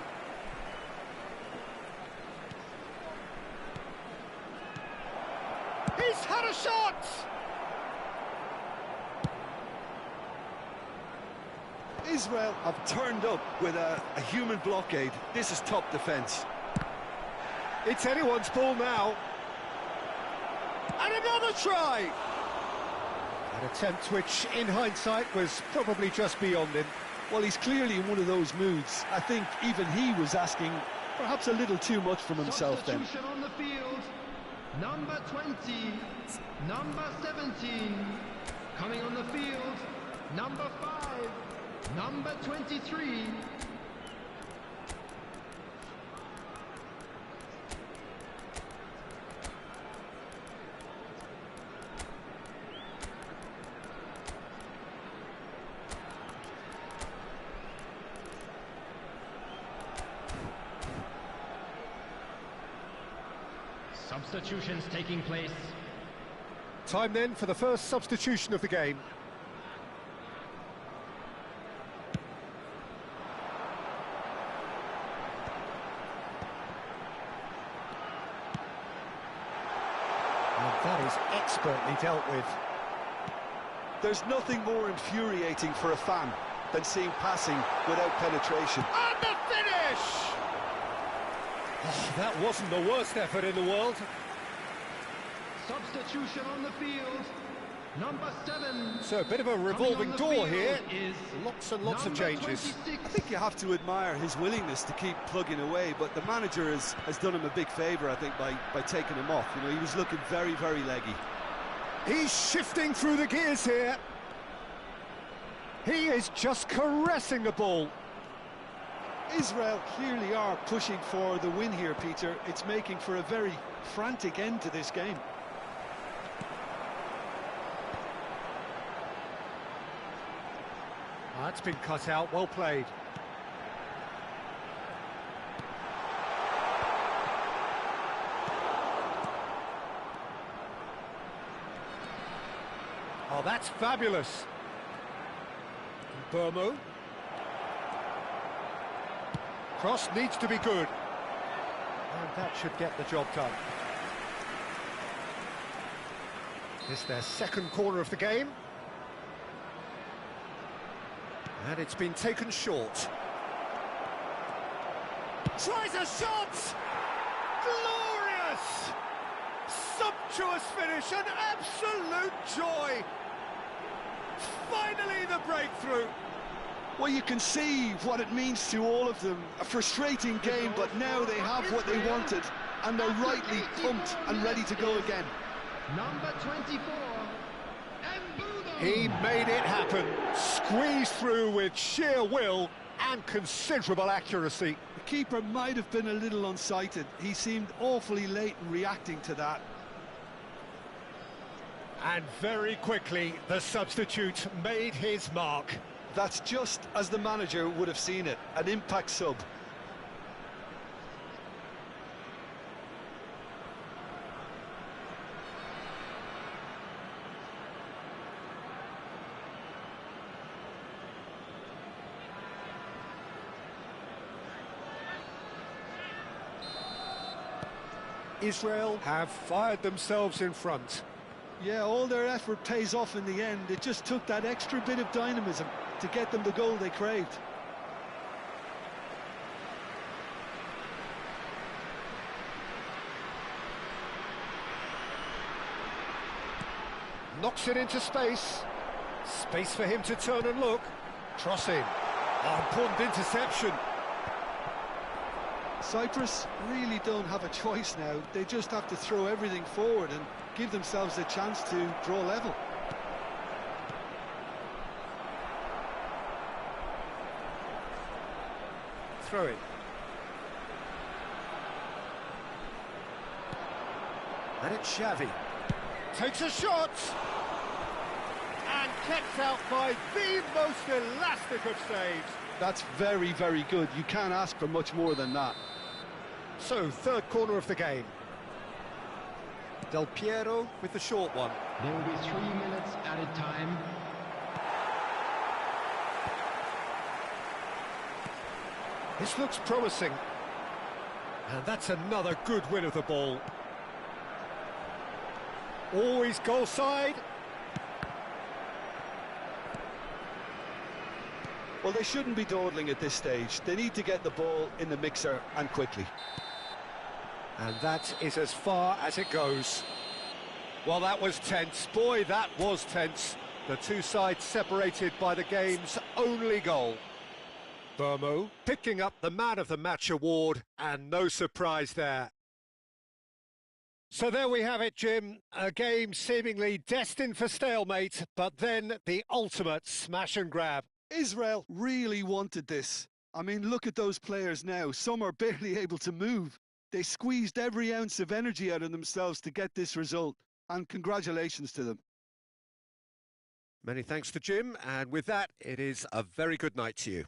He's had a shot! Israel have turned up with a human blockade. This is top defence. It's anyone's ball now. And another try! An attempt which, in hindsight, was probably just beyond him. Well, he's clearly in one of those moods. I think even he was asking perhaps a little too much from himself then. Substitution on the field. Number 20, number 17. Coming on the field, number 5, number 23. Substitutions taking place. Time then for the first substitution of the game. And that is expertly dealt with. There's nothing more infuriating for a fan than seeing passing without penetration. And the finish! Oh, that wasn't the worst effort in the world. Substitution on the field. Number 7. So a bit of a revolving door here. Is lots and lots of changes. 26. I think you have to admire his willingness to keep plugging away, but the manager has done him a big favour, I think, by taking him off. You know, he was looking very, very leggy. He's shifting through the gears here. He is just caressing the ball. Israel clearly are pushing for the win here, Peter. It's making for a very frantic end to this game. That's been cut out, well played. Oh, that's fabulous. Burmo. Cross needs to be good. And that should get the job done. This their second corner of the game. And it's been taken short. Tries a shot! Glorious! Sumptuous finish, an absolute joy! Finally the breakthrough! Well, you can see what it means to all of them. A frustrating game, but now they have what they wanted. and they're rightly pumped and ready to go again. Number 24, Embudo. He made it happen, squeezed through with sheer will and considerable accuracy. The keeper might have been a little unsighted. He seemed awfully late in reacting to that. And very quickly, the substitute made his mark. That's just as the manager would have seen it, an impact sub. Israel have fired themselves in front. Yeah, all their effort pays off in the end. It just took that extra bit of dynamism to get them the goal they craved. Knocks it into space. Space for him to turn and look. Crossing. Oh, important interception. Cyprus really don't have a choice now. They just have to throw everything forward and give themselves a chance to draw level. Throw it. And it's Xavi. Takes a shot. And kept out by the most elastic of saves. That's very, very good. You can't ask for much more than that. So, third corner of the game. Del Piero with the short one. There will be 3 minutes added time. This looks promising. And that's another good win of the ball. Always goal side. Well, they shouldn't be dawdling at this stage. They need to get the ball in the mixer and quickly. And that is as far as it goes. Well, that was tense. Boy, that was tense. The two sides separated by the game's only goal. Burmo picking up the Man of the Match award, and no surprise there. So there we have it, Jim. A game seemingly destined for stalemate, but then the ultimate smash and grab. Israel really wanted this. I mean, look at those players now. Some are barely able to move. They squeezed every ounce of energy out of themselves to get this result, and congratulations to them. Many thanks to Jim, and with that, it is a very good night to you.